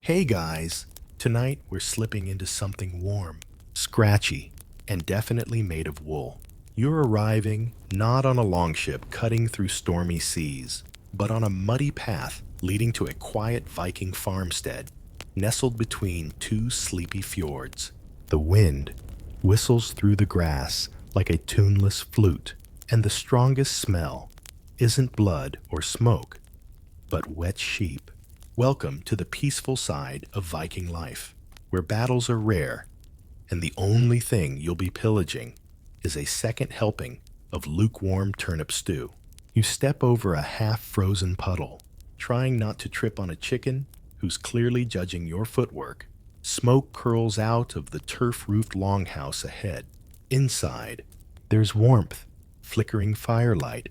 Hey guys, tonight we're slipping into something warm, scratchy, and definitely made of wool. You're arriving not on a longship cutting through stormy seas, but on a muddy path leading to a quiet Viking farmstead nestled between two sleepy fjords. The wind whistles through the grass like a tuneless flute, and the strongest smell isn't blood or smoke, but wet sheep. Welcome to the peaceful side of Viking life, where battles are rare, and the only thing you'll be pillaging is a second helping of lukewarm turnip stew. You step over a half-frozen puddle, trying not to trip on a chicken who's clearly judging your footwork. Smoke curls out of the turf-roofed longhouse ahead. Inside, there's warmth, flickering firelight,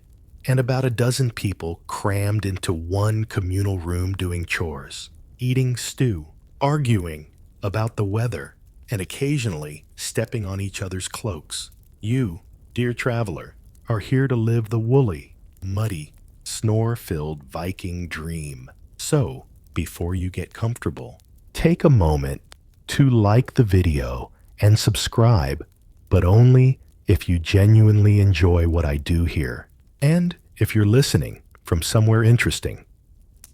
and about a dozen people crammed into one communal room doing chores, eating stew, arguing about the weather, and occasionally stepping on each other's cloaks. You, dear traveler, are here to live the woolly, muddy, snore-filled Viking dream. So, before you get comfortable, take a moment to like the video and subscribe, but only if you genuinely enjoy what I do here. And if you're listening from somewhere interesting,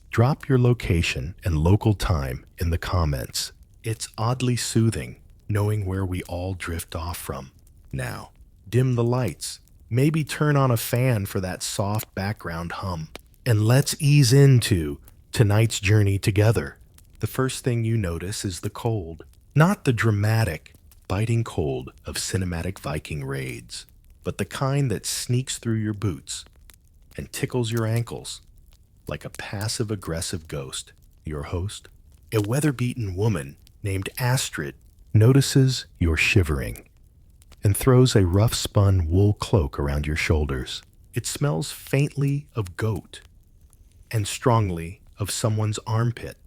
drop your location and local time in the comments. It's oddly soothing knowing where we all drift off from. Now, dim the lights, maybe turn on a fan for that soft background hum, and let's ease into tonight's journey together. The first thing you notice is the cold. Not the dramatic, biting cold of cinematic Viking raids, but the kind that sneaks through your boots and tickles your ankles like a passive-aggressive ghost. Your host, a weather-beaten woman named Astrid, notices you're shivering and throws a rough-spun wool cloak around your shoulders. It smells faintly of goat and strongly of someone's armpit.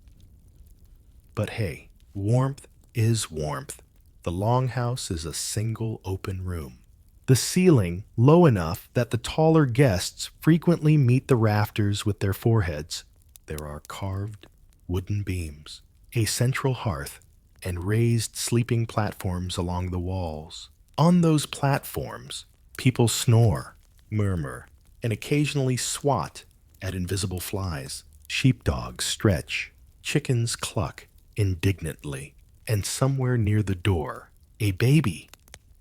But hey, warmth is warmth. The longhouse is a single open room. The ceiling low enough that the taller guests frequently meet the rafters with their foreheads. There are carved wooden beams, a central hearth, and raised sleeping platforms along the walls. On those platforms, people snore, murmur, and occasionally swat at invisible flies. Sheepdogs stretch, chickens cluck indignantly, and somewhere near the door, a baby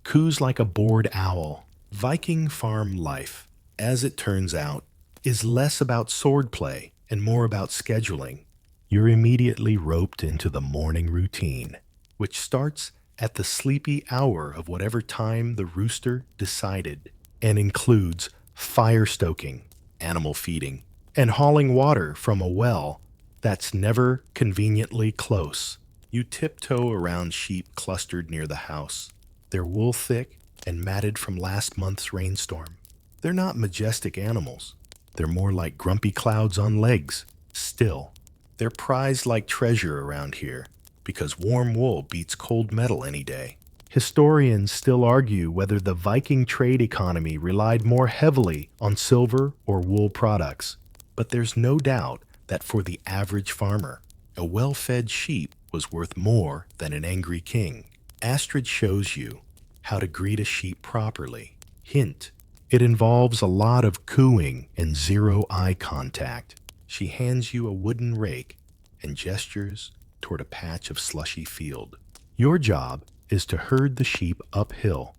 coos like a bored owl. Viking farm life, as it turns out, is less about swordplay and more about scheduling. You're immediately roped into the morning routine, which starts at the sleepy hour of whatever time the rooster decided, and includes fire stoking, animal feeding, and hauling water from a well that's never conveniently close. You tiptoe around sheep clustered near the house, their wool thick and matted from last month's rainstorm. They're not majestic animals. They're more like grumpy clouds on legs. Still, they're prized like treasure around here because warm wool beats cold metal any day. Historians still argue whether the Viking trade economy relied more heavily on silver or wool products, but there's no doubt that for the average farmer, a well-fed sheep was worth more than an angry king. Astrid shows you how to greet a sheep properly. Hint, it involves a lot of cooing and zero eye contact. She hands you a wooden rake and gestures toward a patch of slushy field. Your job is to herd the sheep uphill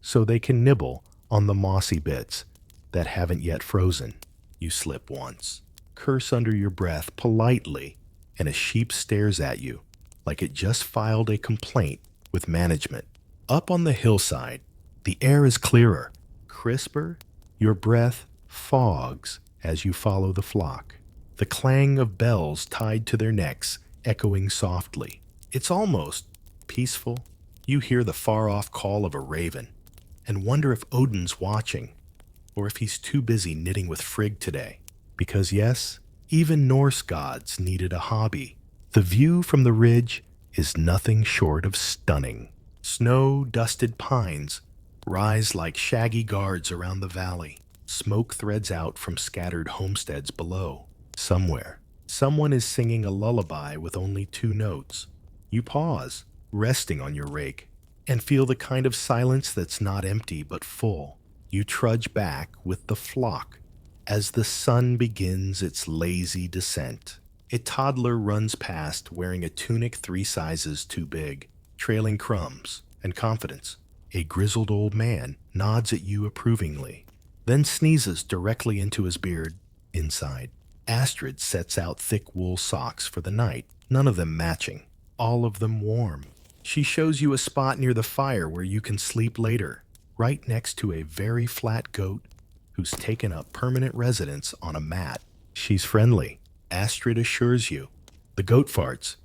so they can nibble on the mossy bits that haven't yet frozen. You slip once, curse under your breath politely, and a sheep stares at you like it just filed a complaint with management. Up on the hillside, the air is clearer, crisper. Your breath fogs as you follow the flock, the clang of bells tied to their necks echoing softly. It's almost peaceful. You hear the far-off call of a raven and wonder if Odin's watching or if he's too busy knitting with Frigg today. Because yes, even Norse gods needed a hobby. The view from the ridge is nothing short of stunning. Snow-dusted pines rise like shaggy guards around the valley. Smoke threads out from scattered homesteads below. Somewhere, Someone is singing a lullaby with only two notes. You pause, resting on your rake, and feel the kind of silence that's not empty but full. You trudge back with the flock as the sun begins its lazy descent. A toddler runs past wearing a tunic 3 sizes too big, trailing crumbs and confidence. A grizzled old man nods at you approvingly, then sneezes directly into his beard. Inside, Astrid sets out thick wool socks for the night, none of them matching, all of them warm. She shows you a spot near the fire where you can sleep later, right next to a very flat goat who's taken up permanent residence on a mat. She's friendly, Astrid assures you. The goat farts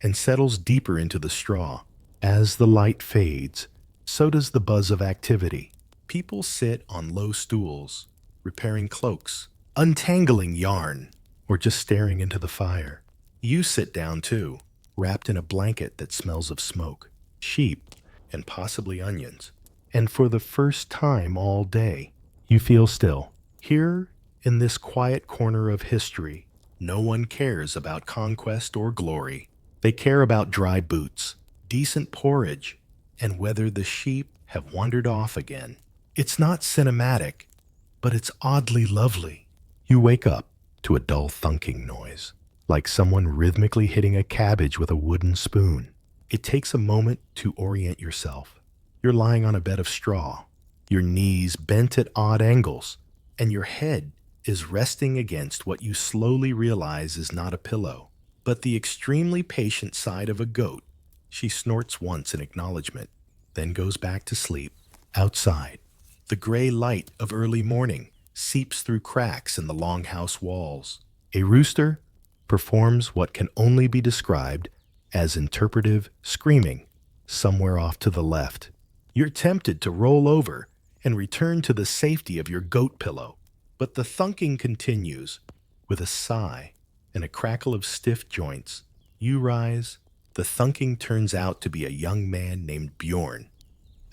and settles deeper into the straw. As the light fades, so does the buzz of activity. People sit on low stools, repairing cloaks, untangling yarn, or just staring into the fire. You sit down too, wrapped in a blanket that smells of smoke, sheep, and possibly onions. And for the first time all day, you feel still. Here, in this quiet corner of history, no one cares about conquest or glory. They care about dry boots, decent porridge, and whether the sheep have wandered off again. It's not cinematic, but it's oddly lovely. You wake up to a dull thunking noise, like someone rhythmically hitting a cabbage with a wooden spoon. It takes a moment to orient yourself. You're lying on a bed of straw, your knees bent at odd angles, and your head is resting against what you slowly realize is not a pillow, but the extremely patient side of a goat. She snorts once in acknowledgement, then goes back to sleep. Outside, the gray light of early morning seeps through cracks in the longhouse walls. A rooster performs what can only be described as interpretive screaming somewhere off to the left. You're tempted to roll over and return to the safety of your goat pillow, but the thunking continues. With a sigh and a crackle of stiff joints, you rise. The thunking turns out to be a young man named Bjorn,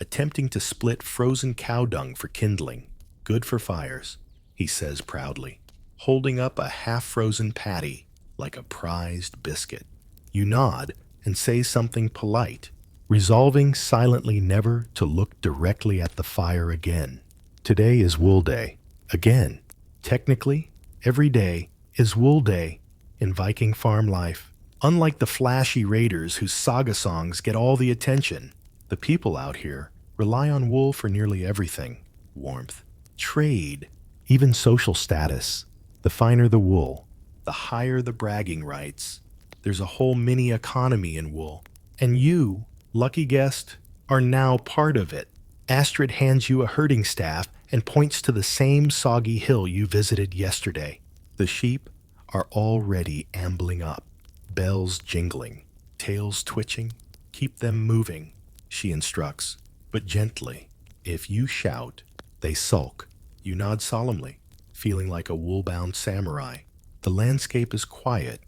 attempting to split frozen cow dung for kindling. Good for fires, he says proudly, holding up a half-frozen patty like a prized biscuit. You nod and say something polite, resolving silently never to look directly at the fire again. Today is Wool Day. Again. Technically, every day is Wool Day in Viking farm life. Unlike the flashy raiders whose saga songs get all the attention, the people out here rely on wool for nearly everything. Warmth, trade, even social status. The finer the wool, the higher the bragging rights. There's a whole mini economy in wool. And you, lucky guest, are now part of it. Astrid hands you a herding staff and points to the same soggy hill you visited yesterday. The sheep are already ambling up, bells jingling, tails twitching. Keep them moving, she instructs, but gently. If you shout, they sulk. You nod solemnly, feeling like a wool-bound samurai. The landscape is quiet,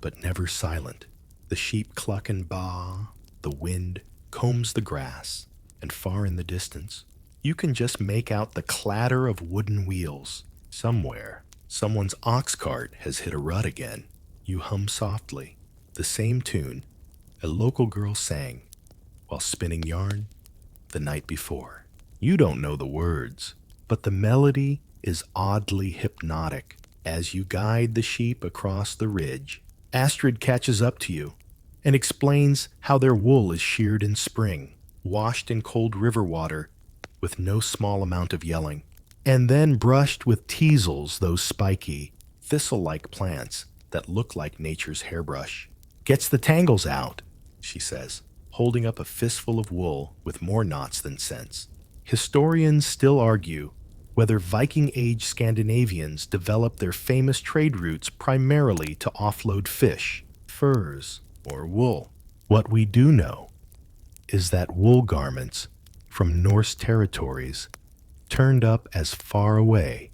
but never silent. The sheep cluck and baa. The wind combs the grass, and far in the distance, you can just make out the clatter of wooden wheels. Somewhere, someone's ox cart has hit a rut again. You hum softly, the same tune a local girl sang while spinning yarn the night before. You don't know the words, but the melody is oddly hypnotic. As you guide the sheep across the ridge, Astrid catches up to you and explains how their wool is sheared in spring, washed in cold river water with no small amount of yelling, and then brushed with teasels, those spiky, thistle-like plants that look like nature's hairbrush. Gets the tangles out, she says, holding up a fistful of wool with more knots than sense. Historians still argue whether Viking-age Scandinavians developed their famous trade routes primarily to offload fish, furs, or wool. What we do know is that wool garments from Norse territories turned up as far away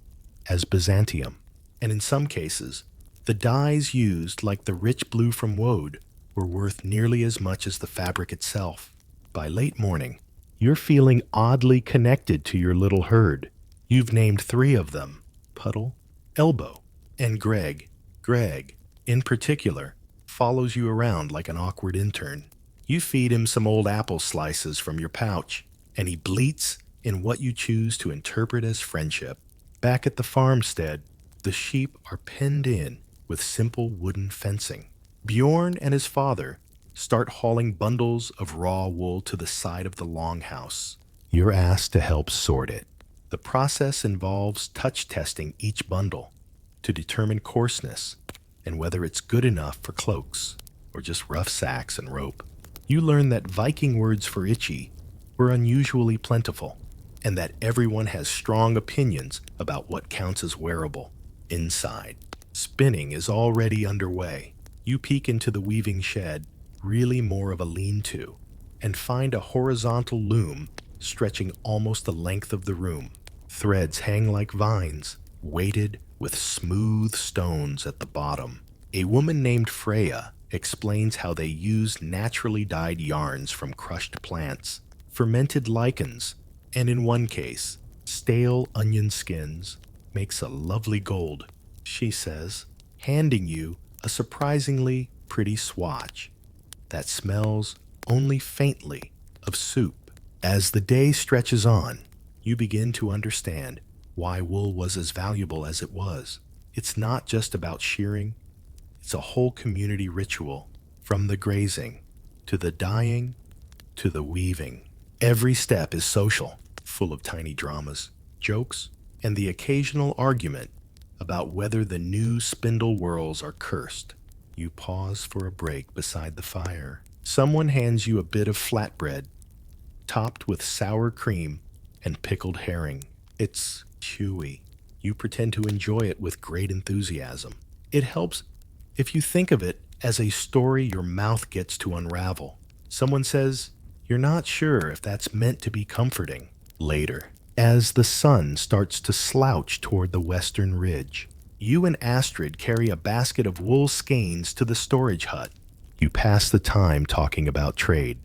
as Byzantium, and in some cases, the dyes used, like the rich blue from woad, were worth nearly as much as the fabric itself. By late morning, you're feeling oddly connected to your little herd. You've named 3 of them, Puddle, Elbow, and Greg. Greg in particular, follows you around like an awkward intern. You feed him some old apple slices from your pouch, and he bleats in what you choose to interpret as friendship. Back at the farmstead, the sheep are penned in with simple wooden fencing. Bjorn and his father start hauling bundles of raw wool to the side of the longhouse. You're asked to help sort it. The process involves touch testing each bundle to determine coarseness and whether it's good enough for cloaks or just rough sacks and rope. You learn that Viking words for itchy were unusually plentiful, and that everyone has strong opinions about what counts as wearable. Inside, spinning is already underway. You peek into the weaving shed, really more of a lean-to, and find a horizontal loom stretching almost the length of the room. Threads hang like vines, weighted with smooth stones at the bottom. A woman named Freya explains how they use naturally dyed yarns from crushed plants, fermented lichens, and in one case, stale onion skins makes a lovely gold, she says, handing you a surprisingly pretty swatch that smells only faintly of soup. As the day stretches on, you begin to understand why wool was as valuable as it was. It's not just about shearing, it's a whole community ritual, from the grazing to the dyeing to the weaving. Every step is social, full of tiny dramas, jokes, and the occasional argument about whether the new spindle whorls are cursed. You pause for a break beside the fire. Someone hands you a bit of flatbread, topped with sour cream and pickled herring. It's chewy. You pretend to enjoy it with great enthusiasm. It helps if you think of it as a story your mouth gets to unravel. Someone says, you're not sure if that's meant to be comforting. Later, as the sun starts to slouch toward the western ridge, you and Astrid carry a basket of wool skeins to the storage hut. You pass the time talking about trade,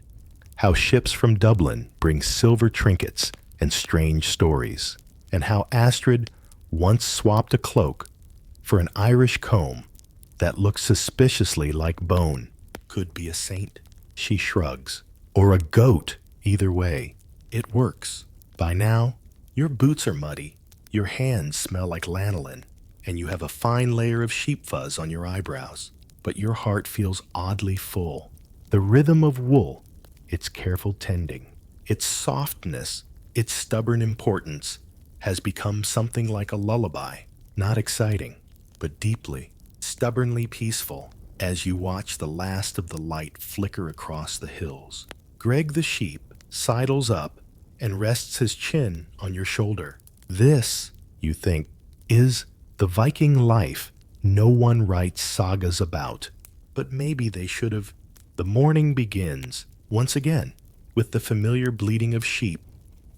how ships from Dublin bring silver trinkets and strange stories, and how Astrid once swapped a cloak for an Irish comb that looked suspiciously like bone. Could be a saint, she shrugs, or a goat. Either way, it works. By now, your boots are muddy, your hands smell like lanolin, and you have a fine layer of sheep fuzz on your eyebrows. But your heart feels oddly full. The rhythm of wool, its careful tending, its softness, its stubborn importance, has become something like a lullaby. Not exciting, but deeply, stubbornly peaceful as you watch the last of the light flicker across the hills. Greg the sheep sidles up and rests his chin on your shoulder. This, you think, is the Viking life no one writes sagas about, but maybe they should have. The morning begins, once again, with the familiar bleating of sheep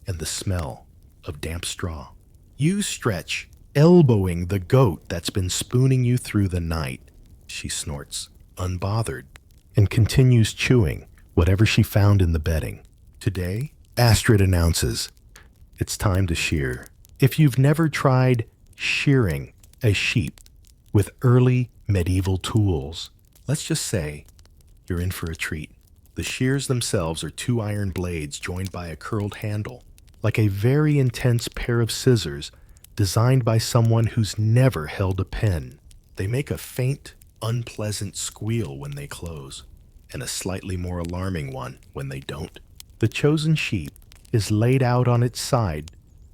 and the smell of damp straw. You stretch, elbowing the goat that's been spooning you through the night. She snorts, unbothered, and continues chewing whatever she found in the bedding. Today, Astrid announces, it's time to shear. If you've never tried shearing a sheep with early medieval tools, let's just say you're in for a treat. The shears themselves are two iron blades joined by a curled handle, like a very intense pair of scissors designed by someone who's never held a pen. They make a faint, unpleasant squeal when they close, and a slightly more alarming one when they don't. The chosen sheep is laid out on its side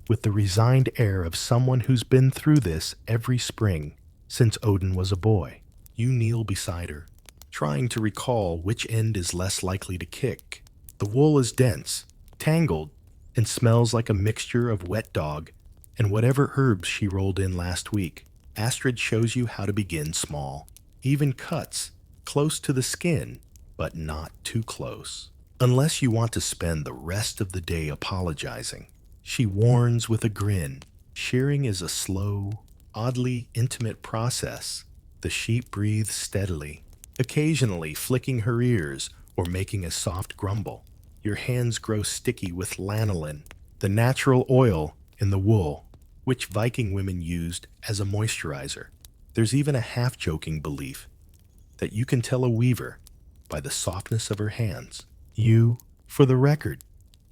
with the resigned air of someone who's been through this every spring since Odin was a boy. You kneel beside her, trying to recall which end is less likely to kick. The wool is dense, tangled, and smells like a mixture of wet dog and whatever herbs she rolled in last week. Astrid shows you how to begin small, even cuts close to the skin, but not too close. Unless you want to spend the rest of the day apologizing. She warns with a grin. Shearing is a slow, oddly intimate process. The sheep breathes steadily, occasionally flicking her ears or making a soft grumble. Your hands grow sticky with lanolin, the natural oil in the wool, which Viking women used as a moisturizer. There's even a half-joking belief that you can tell a weaver by the softness of her hands. You, for the record,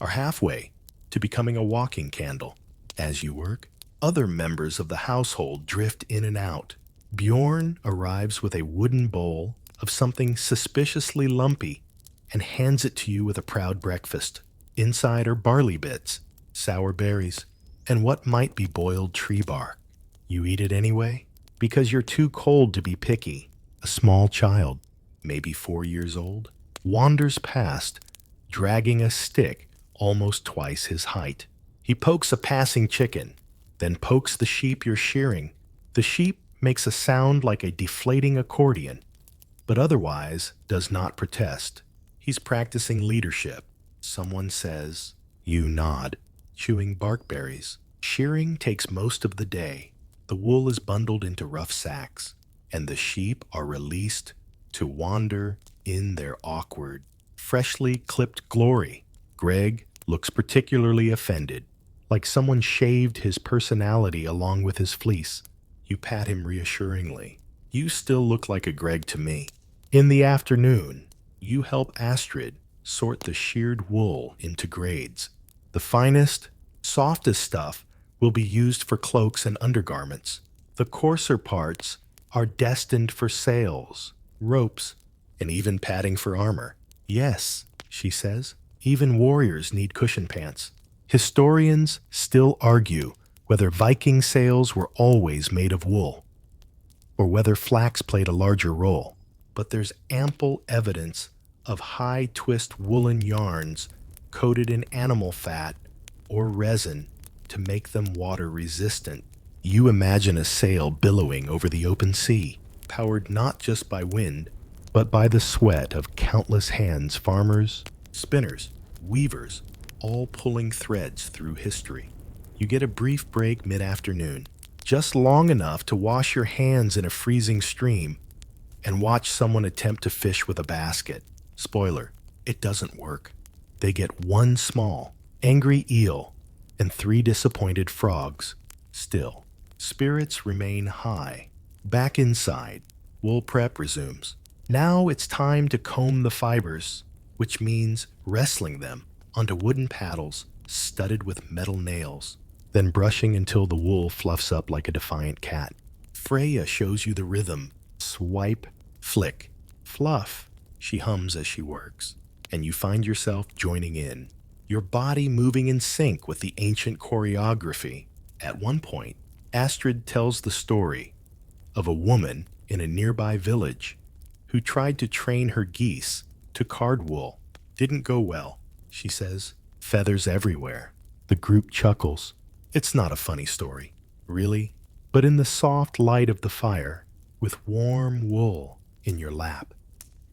are halfway to becoming a walking candle. As you work, other members of the household drift in and out. Bjorn arrives with a wooden bowl of something suspiciously lumpy and hands it to you with a proud breakfast. Inside are barley bits, sour berries, and what might be boiled tree bark. You eat it anyway because you're too cold to be picky. A small child, maybe 4 years old, wanders past, dragging a stick almost twice his height. He pokes a passing chicken, then pokes the sheep you're shearing. The sheep makes a sound like a deflating accordion, but otherwise does not protest. He's practicing leadership. Someone says, you nod, chewing barkberries. Shearing takes most of the day. The wool is bundled into rough sacks, and the sheep are released to wander in their awkward, freshly clipped glory. Greg looks particularly offended, like someone shaved his personality along with his fleece. You pat him reassuringly. You still look like a Greg to me. In the afternoon, you help Astrid sort the sheared wool into grades. The finest, softest stuff will be used for cloaks and undergarments. The coarser parts are destined for sails, ropes, and even padding for armor. Yes, she says, even warriors need cushion pants. Historians still argue whether Viking sails were always made of wool, or whether flax played a larger role. But there's ample evidence of high-twist woolen yarns coated in animal fat or resin to make them water-resistant. You imagine a sail billowing over the open sea, powered not just by wind, but by the sweat of countless hands, farmers, spinners, weavers, all pulling threads through history. You get a brief break mid-afternoon, just long enough to wash your hands in a freezing stream and watch someone attempt to fish with a basket. Spoiler, it doesn't work. They get one small, angry eel and 3 disappointed frogs. Still, spirits remain high. Back inside, wool prep resumes. Now it's time to comb the fibers, which means wrestling them onto wooden paddles studded with metal nails, then brushing until the wool fluffs up like a defiant cat. Freya shows you the rhythm. Swipe, flick, fluff, she hums as she works, and you find yourself joining in, your body moving in sync with the ancient choreography. At one point, Astrid tells the story of a woman in a nearby village who tried to train her geese to card wool. Didn't go well, she says. Feathers everywhere. The group chuckles. It's not a funny story, really, but in the soft light of the fire, with warm wool in your lap,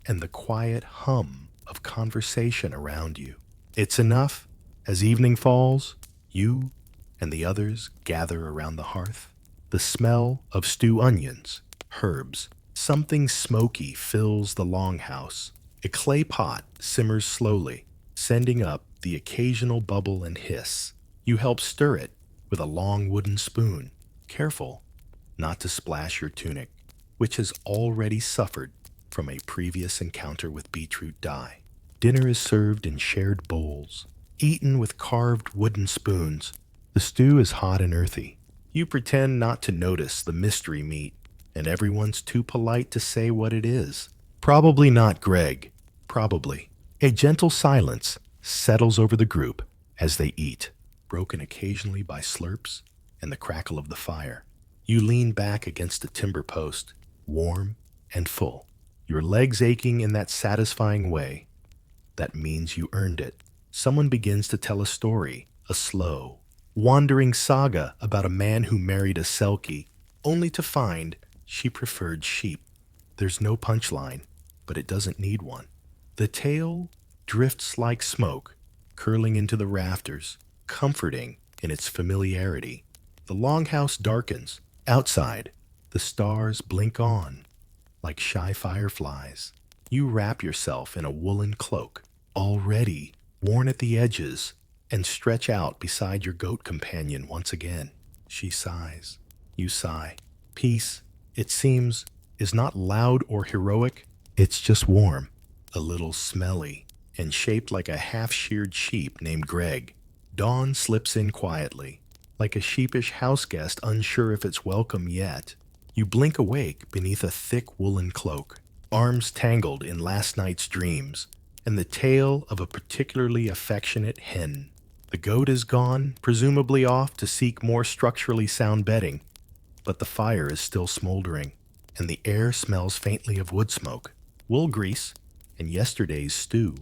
and the quiet hum of conversation around you, it's enough. As evening falls, you and the others gather around the hearth. The smell of stew onions, herbs, something smoky fills the longhouse. A clay pot simmers slowly, sending up the occasional bubble and hiss. You help stir it with a long wooden spoon, careful not to splash your tunic, which has already suffered from a previous encounter with beetroot dye. Dinner is served in shared bowls, eaten with carved wooden spoons. The stew is hot and earthy. You pretend not to notice the mystery meat, and everyone's too polite to say what it is. Probably not Greg. Probably. A gentle silence settles over the group as they eat, broken occasionally by slurps and the crackle of the fire. You lean back against a timber post, warm and full, your legs aching in that satisfying way. That means you earned it. Someone begins to tell a story, a slow, wandering saga about a man who married a selkie, only to find she preferred sheep. There's no punchline, but it doesn't need one. The tale drifts like smoke, curling into the rafters, comforting in its familiarity. The longhouse darkens. Outside, the stars blink on like shy fireflies. You wrap yourself in a woolen cloak, already worn at the edges, and stretch out beside your goat companion once again. She sighs. You sigh. Peace. It seems is not loud or heroic, it's just warm, a little smelly, and shaped like a half-sheared sheep named Greg. Dawn slips in quietly, like a sheepish house guest unsure if it's welcome yet. You blink awake beneath a thick woolen cloak, arms tangled in last night's dreams, and the tail of a particularly affectionate hen. The goat is gone, presumably off to seek more structurally sound bedding, but the fire is still smoldering, and the air smells faintly of wood smoke, wool grease, and yesterday's stew.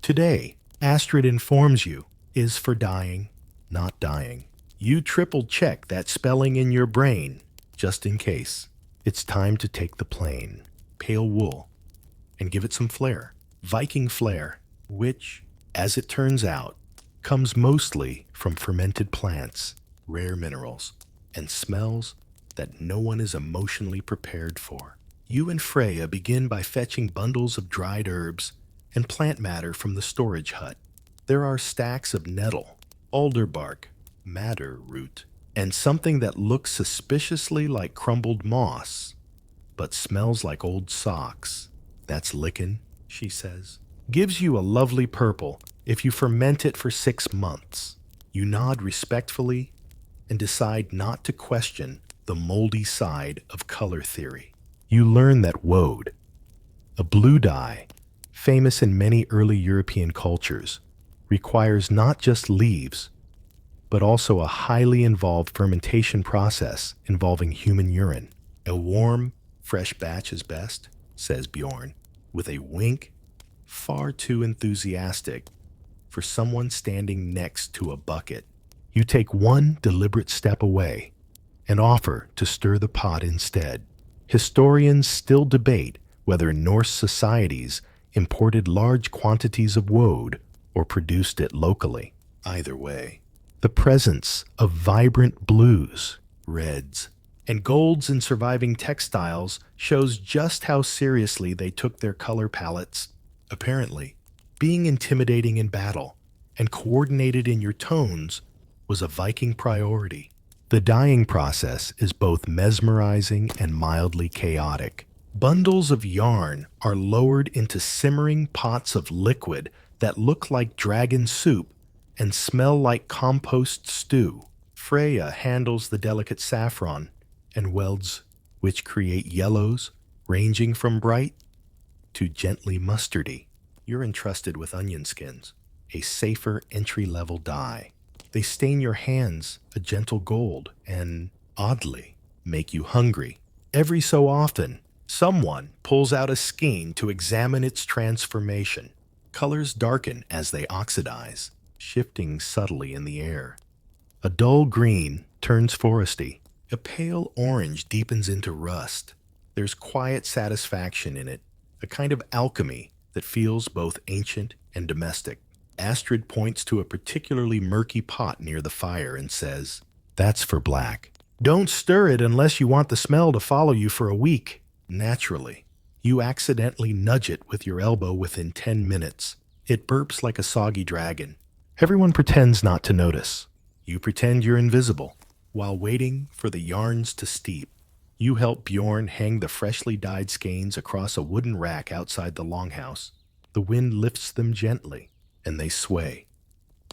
Today, Astrid informs you, is for dying, not dying. You triple-check that spelling in your brain, just in case. It's time to take the plane, pale wool, and give it some flair. Viking flair, which, as it turns out, comes mostly from fermented plants, rare minerals, and smells that no one is emotionally prepared for. You and Freya begin by fetching bundles of dried herbs and plant matter from the storage hut. There are stacks of nettle, alder bark, madder root, and something that looks suspiciously like crumbled moss, but smells like old socks. That's lichen, she says. Gives you a lovely purple if you ferment it for 6 months. You nod respectfully and decide not to question the moldy side of color theory. You learn that woad, a blue dye famous in many early European cultures, requires not just leaves, but also a highly involved fermentation process involving human urine. A warm, fresh batch is best, says Bjorn, with a wink far too enthusiastic for someone standing next to a bucket. You take one deliberate step away and offer to stir the pot instead. Historians still debate whether Norse societies imported large quantities of woad or produced it locally. Either way, the presence of vibrant blues, reds, and golds in surviving textiles shows just how seriously they took their color palettes. Apparently, being intimidating in battle and coordinated in your tones was a Viking priority. The dyeing process is both mesmerizing and mildly chaotic. Bundles of yarn are lowered into simmering pots of liquid that look like dragon soup and smell like compost stew. Freya handles the delicate saffron and welds, which create yellows ranging from bright to gently mustardy. You're entrusted with onion skins, a safer entry-level dye. They stain your hands a gentle gold and, oddly, make you hungry. Every so often, someone pulls out a skein to examine its transformation. Colors darken as they oxidize, shifting subtly in the air. A dull green turns foresty. A pale orange deepens into rust. There's quiet satisfaction in it, a kind of alchemy that feels both ancient and domestic. Astrid points to a particularly murky pot near the fire and says, "That's for black. Don't stir it unless you want the smell to follow you for a week." Naturally, you accidentally nudge it with your elbow within 10 minutes. It burps like a soggy dragon. Everyone pretends not to notice. You pretend you're invisible. While waiting for the yarns to steep, you help Bjorn hang the freshly dyed skeins across a wooden rack outside the longhouse. The wind lifts them gently, and they sway,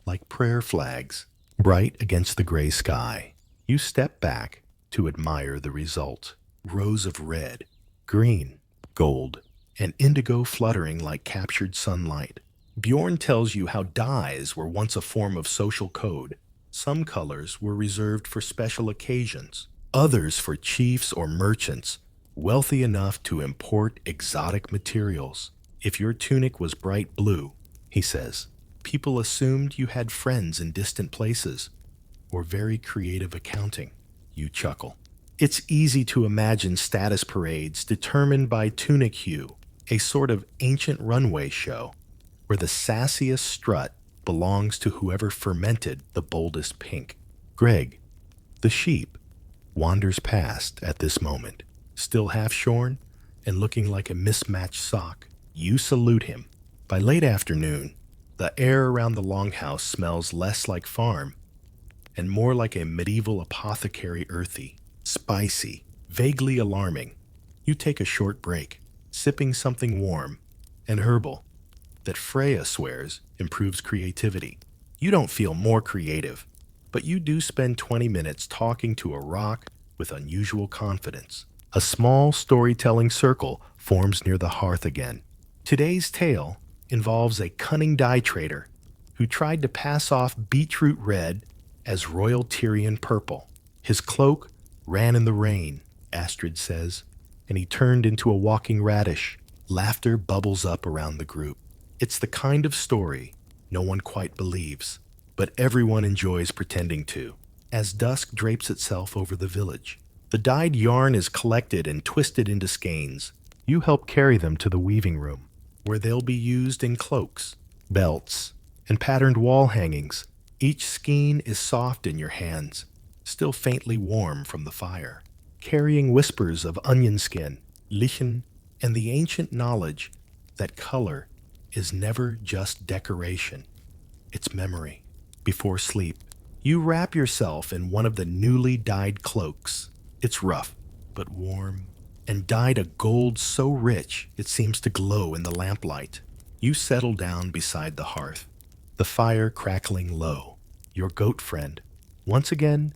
like prayer flags, bright against the gray sky. You step back to admire the result. Rows of red, green, gold, and indigo fluttering like captured sunlight. Bjorn tells you how dyes were once a form of social code. Some colors were reserved for special occasions, others for chiefs or merchants wealthy enough to import exotic materials. If your tunic was bright blue, he says, people assumed you had friends in distant places, or very creative accounting. You chuckle. It's easy to imagine status parades determined by tunic hue, a sort of ancient runway show, where the sassiest strut belongs to whoever fermented the boldest pink. Greg, the sheep, wanders past at this moment, still half-shorn and looking like a mismatched sock. You salute him. By late afternoon, the air around the longhouse smells less like farm and more like a medieval apothecary earthy, spicy, vaguely alarming. You take a short break, sipping something warm and herbal that Freya swears improves creativity. You don't feel more creative, but you do spend 20 minutes talking to a rock with unusual confidence. A small storytelling circle forms near the hearth again. Today's tale involves a cunning dye trader who tried to pass off beetroot red as royal Tyrian purple. His cloak ran in the rain, Astrid says, and he turned into a walking radish. Laughter bubbles up around the group. It's the kind of story no one quite believes, but everyone enjoys pretending to. As dusk drapes itself over the village, the dyed yarn is collected and twisted into skeins. You help carry them to the weaving room, where they'll be used in cloaks, belts, and patterned wall hangings. Each skein is soft in your hands, still faintly warm from the fire, carrying whispers of onion skin, lichen, and the ancient knowledge that color is never just decoration, it's memory. Before sleep, you wrap yourself in one of the newly dyed cloaks. It's rough, but warm, and dyed a gold so rich it seems to glow in the lamplight. You settle down beside the hearth, the fire crackling low. Your goat friend, once again,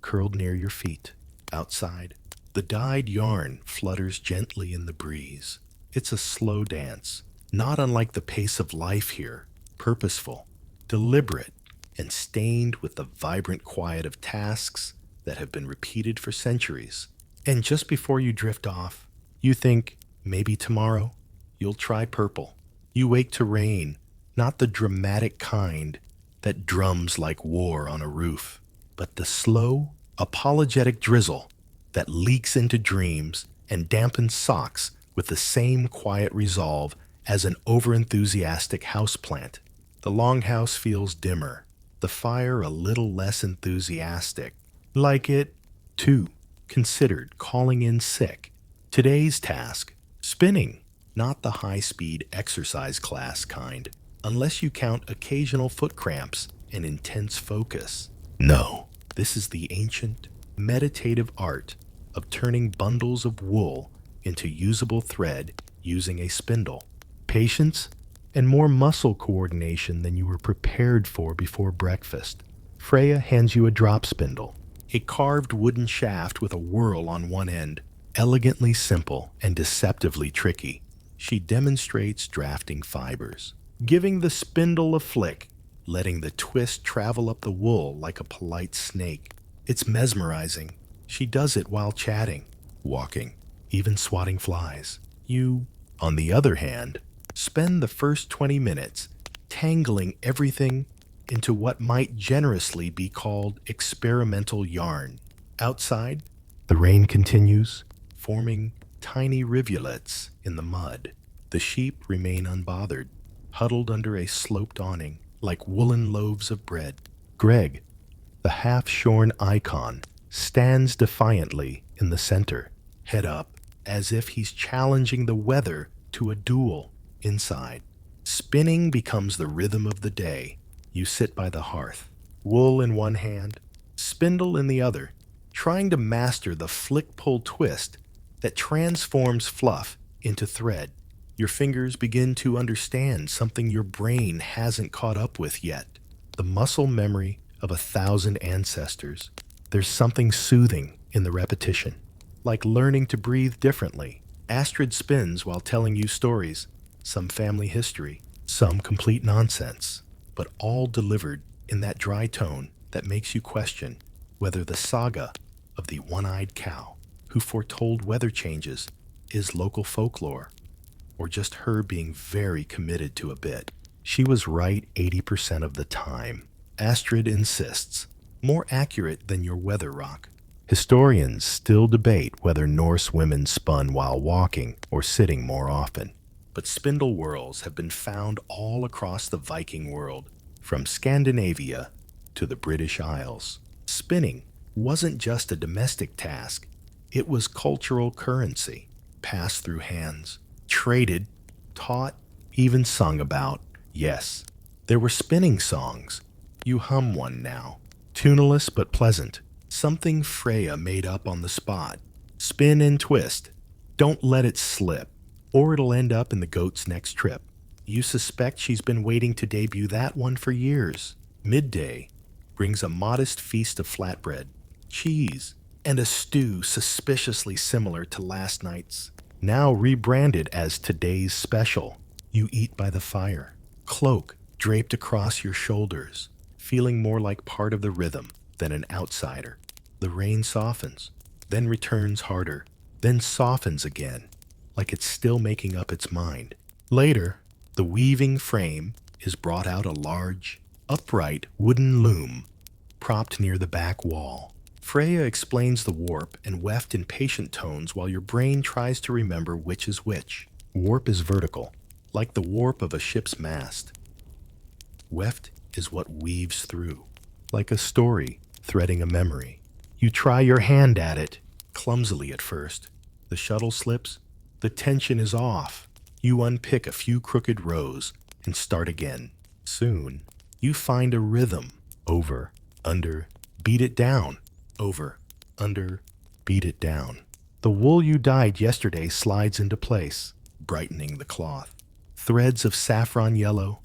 curled near your feet. Outside, the dyed yarn flutters gently in the breeze. It's a slow dance, not unlike the pace of life here, purposeful, deliberate, and stained with the vibrant quiet of tasks that have been repeated for centuries. And just before you drift off, you think, maybe tomorrow, you'll try purple. You wake to rain, not the dramatic kind that drums like war on a roof, but the slow, apologetic drizzle that leaks into dreams and dampens socks with the same quiet resolve as an overenthusiastic houseplant. The longhouse feels dimmer, the fire a little less enthusiastic, like it, too, considered calling in sick. Today's task, spinning, not the high-speed exercise class kind, unless you count occasional foot cramps and intense focus. No, this is the ancient, meditative art of turning bundles of wool into usable thread using a spindle. Patience and more muscle coordination than you were prepared for before breakfast. Freya hands you a drop spindle, a carved wooden shaft with a whorl on one end, elegantly simple and deceptively tricky. She demonstrates drafting fibers, giving the spindle a flick, letting the twist travel up the wool like a polite snake. It's mesmerizing. She does it while chatting, walking, even swatting flies. You, on the other hand, spend the first 20 minutes tangling everything into what might generously be called experimental yarn. Outside, the rain continues, forming tiny rivulets in the mud. The sheep remain unbothered, huddled under a sloped awning like woolen loaves of bread. Greg, the half-shorn icon, stands defiantly in the center, head up, as if he's challenging the weather to a duel. Inside, spinning becomes the rhythm of the day. You sit by the hearth, wool in one hand, spindle in the other, trying to master the flick-pull-twist that transforms fluff into thread. Your fingers begin to understand something your brain hasn't caught up with yet. The muscle memory of 1,000 ancestors. There's something soothing in the repetition, like learning to breathe differently. Astrid spins while telling you stories, some family history, some complete nonsense, but all delivered in that dry tone that makes you question whether the saga of the one-eyed cow who foretold weather changes is local folklore, or just her being very committed to a bit. She was right 80% of the time, Astrid insists, more accurate than your weather rock. Historians still debate whether Norse women spun while walking or sitting more often, but spindle whorls have been found all across the Viking world, from Scandinavia to the British Isles. Spinning wasn't just a domestic task, it was cultural currency, passed through hands, traded, taught, even sung about. Yes, there were spinning songs. You hum one now, tuneless but pleasant, something Freya made up on the spot. Spin and twist, Don't let it slip, or it'll end up in the goat's next trip. You suspect she's been waiting to debut that one for years. Midday brings a modest feast of flatbread, cheese, and a stew suspiciously similar to last night's, now rebranded as today's special. You eat by the fire, cloak draped across your shoulders, feeling more like part of the rhythm than an outsider. The rain softens, then returns harder, then softens again, like it's still making up its mind. Later, the weaving frame is brought out a large, upright wooden loom propped near the back wall. Freya explains the warp and weft in patient tones while your brain tries to remember which is which. Warp is vertical, like the warp of a ship's mast. Weft is what weaves through, like a story threading a memory. You try your hand at it, clumsily at first. The shuttle slips, the tension is off. You unpick a few crooked rows and start again. Soon, you find a rhythm. Over, under, beat it down. Over, under, beat it down. The wool you dyed yesterday slides into place, brightening the cloth. Threads of saffron yellow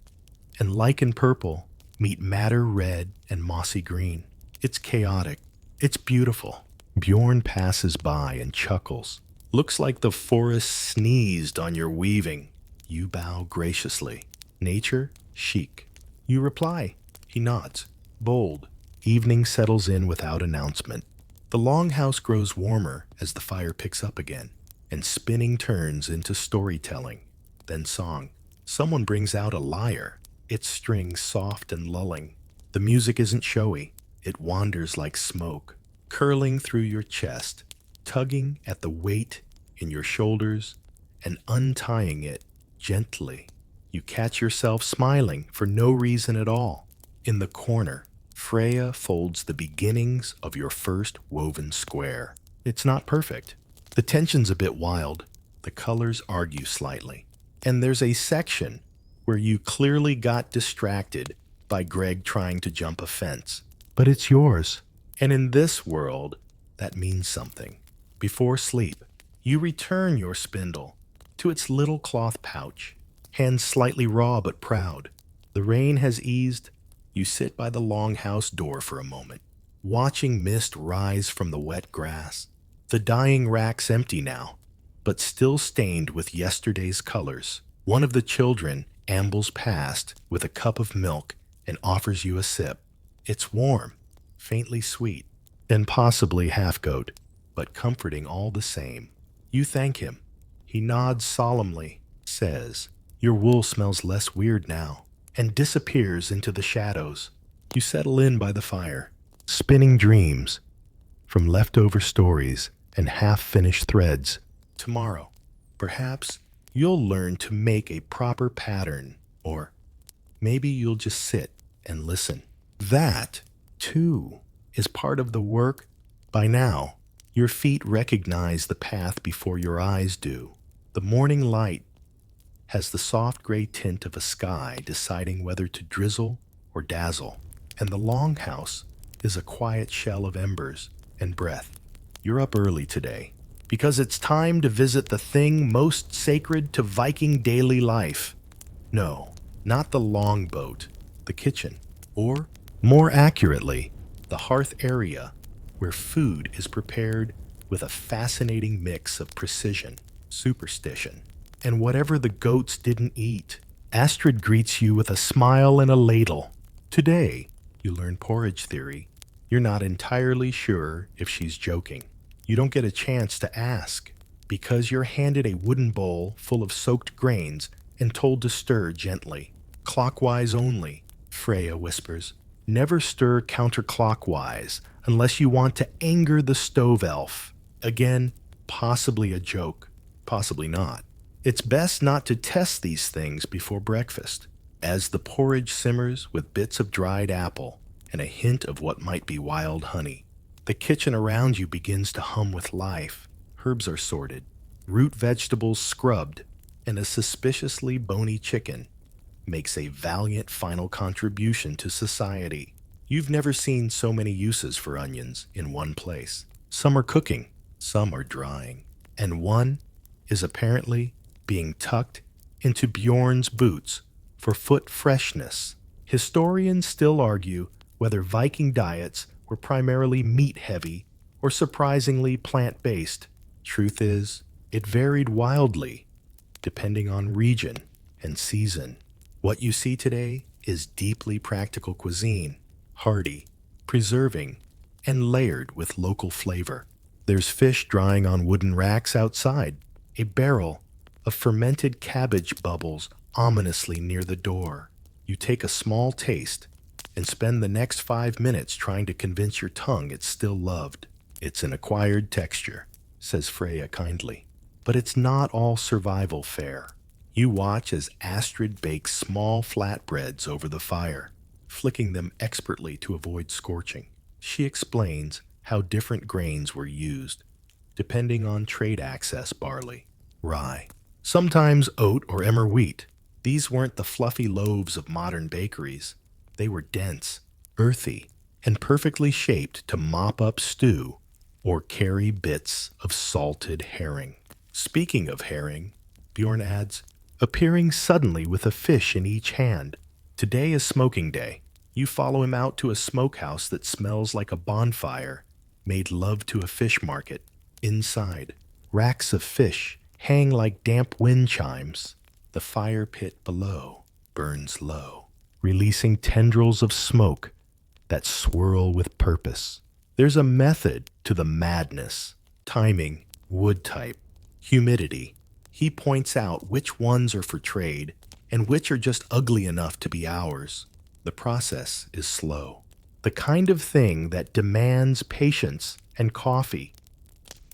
and lichen purple meet madder red and mossy green. It's chaotic. It's beautiful. Bjorn passes by and chuckles. Looks like the forest sneezed on your weaving. You bow graciously. Nature, chic. You reply. He nods. Bold. Evening settles in without announcement. The longhouse grows warmer as the fire picks up again, and spinning turns into storytelling, then song. Someone brings out a lyre, its strings soft and lulling. The music isn't showy. It wanders like smoke, curling through your chest, tugging at the weight in your shoulders and untying it gently. You catch yourself smiling for no reason at all. In the corner, Freya folds the beginnings of your first woven square. It's not perfect. The tension's a bit wild. The colors argue slightly. And there's a section where you clearly got distracted by Greg trying to jump a fence. But it's yours. And in this world, that means something. Before sleep, you return your spindle to its little cloth pouch, hands slightly raw but proud. The rain has eased. You sit by the longhouse door for a moment, watching mist rise from the wet grass. The dyeing rack's empty now, but still stained with yesterday's colors. One of the children ambles past with a cup of milk and offers you a sip. It's warm, faintly sweet, and possibly half-goat, but comforting all the same. You thank him. He nods solemnly, says, "Your wool smells less weird now," and disappears into the shadows. You settle in by the fire, spinning dreams from leftover stories and half-finished threads. Tomorrow, perhaps you'll learn to make a proper pattern, or maybe you'll just sit and listen. That, too, is part of the work. By now, your feet recognize the path before your eyes do. The morning light has the soft gray tint of a sky deciding whether to drizzle or dazzle, and the longhouse is a quiet shell of embers and breath. You're up early today, because it's time to visit the thing most sacred to Viking daily life. No, not the longboat, the kitchen, or, more accurately, the hearth area where food is prepared with a fascinating mix of precision, superstition, and whatever the goats didn't eat. Astrid greets you with a smile and a ladle. Today, you learn porridge theory. You're not entirely sure if she's joking. You don't get a chance to ask, because you're handed a wooden bowl full of soaked grains and told to stir gently. Clockwise only, Freya whispers. Never stir counterclockwise unless you want to anger the stove elf. Again, possibly a joke, possibly not. It's best not to test these things before breakfast. As the porridge simmers with bits of dried apple and a hint of what might be wild honey, the kitchen around you begins to hum with life. Herbs are sorted, root vegetables scrubbed, and a suspiciously bony chicken makes a valiant final contribution to society. You've never seen so many uses for onions in one place. Some are cooking, some are drying, and one is apparently being tucked into Bjorn's boots for foot freshness. Historians still argue whether Viking diets were primarily meat-heavy or surprisingly plant-based. Truth is, it varied wildly, depending on region and season. What you see today is deeply practical cuisine, hearty, preserving, and layered with local flavor. There's fish drying on wooden racks outside. A barrel of fermented cabbage bubbles ominously near the door. You take a small taste and spend the next 5 minutes trying to convince your tongue it's still loved. It's an acquired texture, says Freya kindly. But it's not all survival fare. You watch as Astrid bakes small flatbreads over the fire, flicking them expertly to avoid scorching. She explains how different grains were used, depending on trade access: barley, rye, sometimes oat or emmer wheat. These weren't the fluffy loaves of modern bakeries. They were dense, earthy, and perfectly shaped to mop up stew or carry bits of salted herring. Speaking of herring, Bjorn adds, appearing suddenly with a fish in each hand. Today is smoking day. You follow him out to a smokehouse that smells like a bonfire, made love to a fish market. Inside, racks of fish hang like damp wind chimes. The fire pit below burns low, releasing tendrils of smoke that swirl with purpose. There's a method to the madness: timing, wood type, humidity. He points out which ones are for trade and which are just ugly enough to be ours. The process is slow, the kind of thing that demands patience and coffee.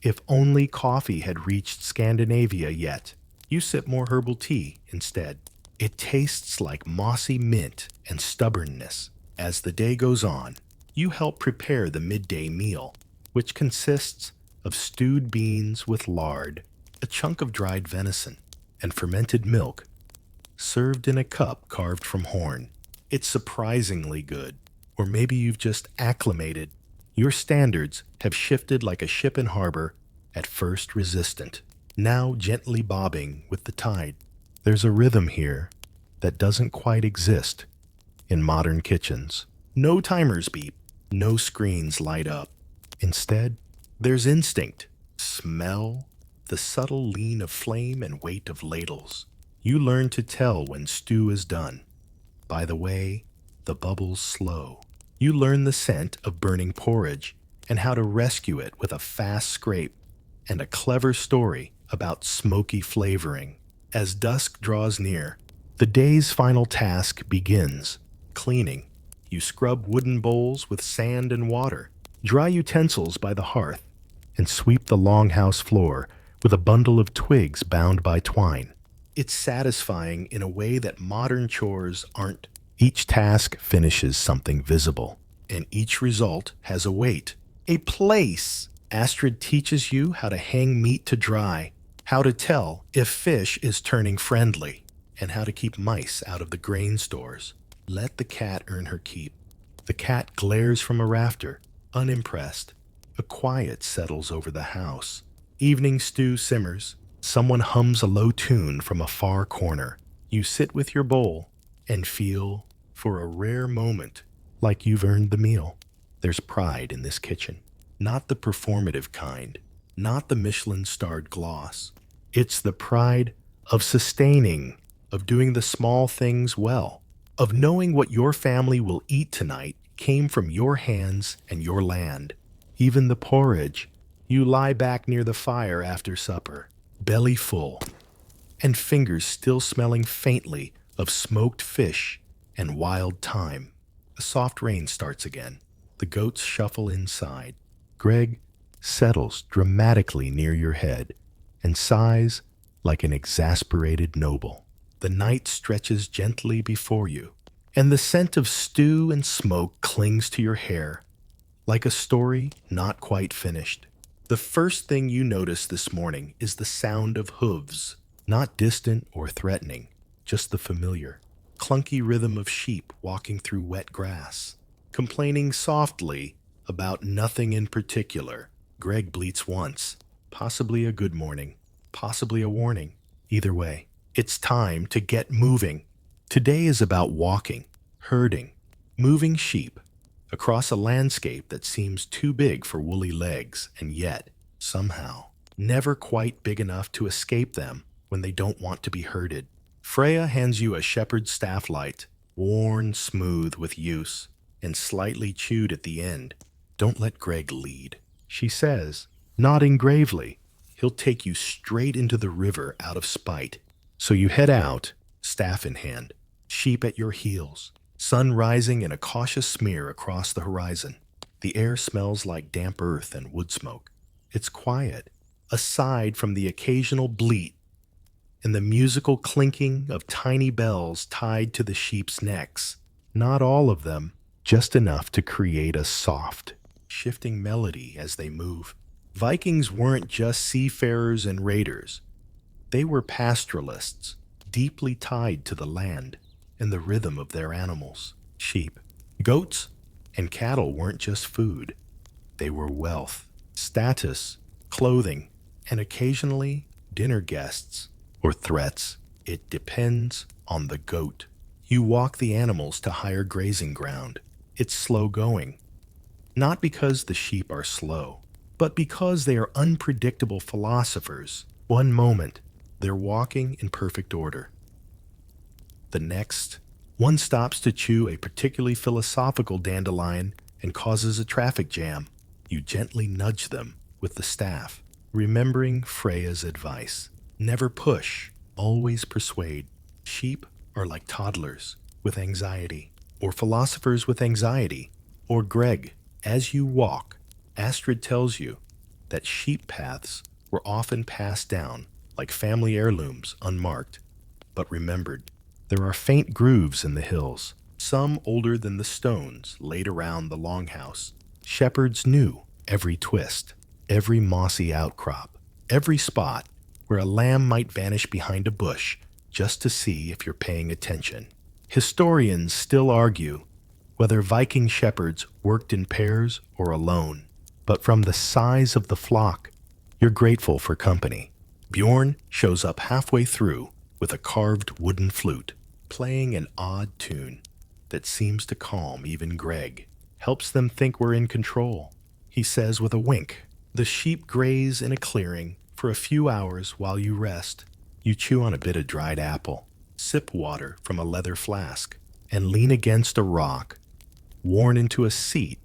If only coffee had reached Scandinavia yet. You sip more herbal tea instead. It tastes like mossy mint and stubbornness. As the day goes on, you help prepare the midday meal, which consists of stewed beans with lard, a chunk of dried venison, and fermented milk, served in a cup carved from horn. It's surprisingly good. Or maybe you've just acclimated. Your standards have shifted like a ship in harbor, at first resistant, now gently bobbing with the tide. There's a rhythm here that doesn't quite exist in modern kitchens. No timers beep, no screens light up. Instead, there's instinct, smell, the subtle lean of flame and weight of ladles. You learn to tell when stew is done by the way the bubbles slow. You learn the scent of burning porridge and how to rescue it with a fast scrape and a clever story about smoky flavoring. As dusk draws near, the day's final task begins: cleaning. You scrub wooden bowls with sand and water, dry utensils by the hearth, and sweep the longhouse floor with a bundle of twigs bound by twine. It's satisfying in a way that modern chores aren't. Each task finishes something visible, and each result has a weight, a place. Astrid teaches you how to hang meat to dry, how to tell if fish is turning friendly, and how to keep mice out of the grain stores. Let the cat earn her keep. The cat glares from a rafter, unimpressed. A quiet settles over the house. Evening stew simmers. Someone hums a low tune from a far corner. You sit with your bowl and feel, for a rare moment, like you've earned the meal. There's pride in this kitchen. Not the performative kind, not the Michelin-starred gloss. It's the pride of sustaining, of doing the small things well, of knowing what your family will eat tonight came from your hands and your land. Even the porridge. You lie back near the fire after supper, belly full, and fingers still smelling faintly of smoked fish and wild thyme. A soft rain starts again. The goats shuffle inside. Greg settles dramatically near your head and sighs like an exasperated noble. The night stretches gently before you, and the scent of stew and smoke clings to your hair, like a story not quite finished. The first thing you notice this morning is the sound of hooves, not distant or threatening, just the familiar, clunky rhythm of sheep walking through wet grass, complaining softly about nothing in particular. Greg bleats once, possibly a good morning. possibly a warning. Either way, it's time to get moving. Today is about walking, herding, moving sheep across a landscape that seems too big for woolly legs and yet, somehow, never quite big enough to escape them when they don't want to be herded. Freya hands you a shepherd's staff light, worn smooth with use and slightly chewed at the end. Don't let Greg lead, she says, nodding gravely. He'll take you straight into the river out of spite. So you head out, staff in hand, sheep at your heels, sun rising in a cautious smear across the horizon. The air smells like damp earth and wood smoke. It's quiet, aside from the occasional bleat and the musical clinking of tiny bells tied to the sheep's necks. Not all of them, just enough to create a soft, shifting melody as they move. Vikings weren't just seafarers and raiders. They were pastoralists, deeply tied to the land and the rhythm of their animals. Sheep, goats, and cattle weren't just food. They were wealth, status, clothing, and occasionally dinner guests or threats. It depends on the goat. You walk the animals to higher grazing ground. It's slow going, not because the sheep are slow, but because they are unpredictable philosophers. One moment, they're walking in perfect order. The next, one stops to chew a particularly philosophical dandelion and causes a traffic jam. You gently nudge them with the staff, remembering Freya's advice. Never push, always persuade. Sheep are like toddlers with anxiety, or philosophers with anxiety, or Greg. As you walk, Astrid tells you that sheep paths were often passed down like family heirlooms, unmarked, but remembered. There are faint grooves in the hills, some older than the stones laid around the longhouse. Shepherds knew every twist, every mossy outcrop, every spot where a lamb might vanish behind a bush just to see if you're paying attention. Historians still argue whether Viking shepherds worked in pairs or alone, but from the size of the flock, you're grateful for company. Bjorn shows up halfway through with a carved wooden flute, playing an odd tune that seems to calm even Greg, helps them think we're in control. He says with a wink, the sheep graze in a clearing for a few hours while you rest. You chew on a bit of dried apple, sip water from a leather flask, and lean against a rock, worn into a seat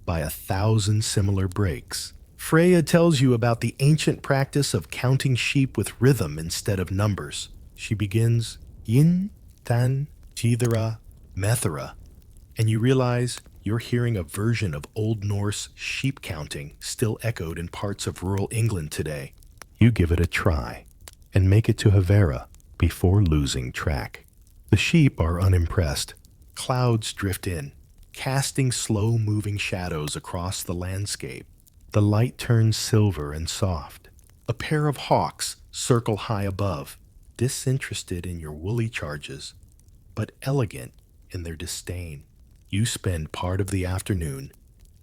by 1,000 similar breaks. Freya tells you about the ancient practice of counting sheep with rhythm instead of numbers. She begins, Yin, Tan, Tithera, Methera, and you realize you're hearing a version of Old Norse sheep counting still echoed in parts of rural England today. You give it a try and make it to Havera before losing track. The sheep are unimpressed. Clouds drift in, casting slow-moving shadows across the landscape. The light turns silver and soft. A pair of hawks circle high above, disinterested in your woolly charges, but elegant in their disdain. You spend part of the afternoon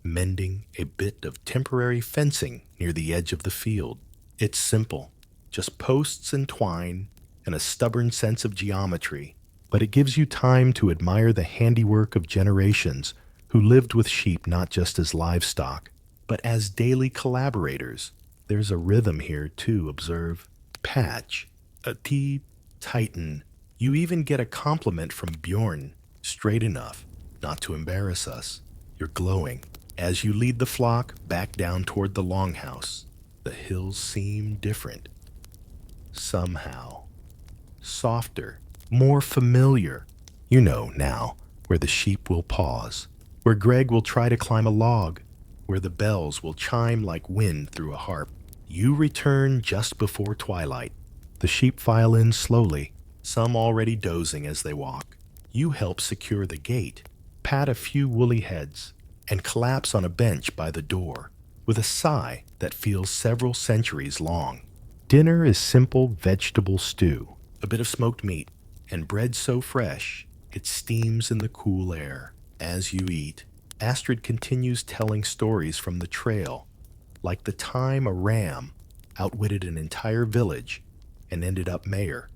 mending a bit of temporary fencing near the edge of the field. It's simple, just posts and twine and a stubborn sense of geometry, but it gives you time to admire the handiwork of generations who lived with sheep not just as livestock, but as daily collaborators. There's a rhythm here too, observe. Patch, a T, tighten. You even get a compliment from Bjorn, straight enough not to embarrass us. You're glowing. As you lead the flock back down toward the longhouse, the hills seem different. Somehow. Softer, more familiar. You know now where the sheep will pause, where Greg will try to climb a log, where the bells will chime like wind through a harp. You return just before twilight. The sheep file in slowly, some already dozing as they walk. You help secure the gate, pat a few woolly heads, and collapse on a bench by the door with a sigh that feels several centuries long. Dinner is simple vegetable stew, a bit of smoked meat, and bread so fresh it steams in the cool air. As you eat, Astrid continues telling stories from the trail, like the time a ram outwitted an entire village, and ended up mayor.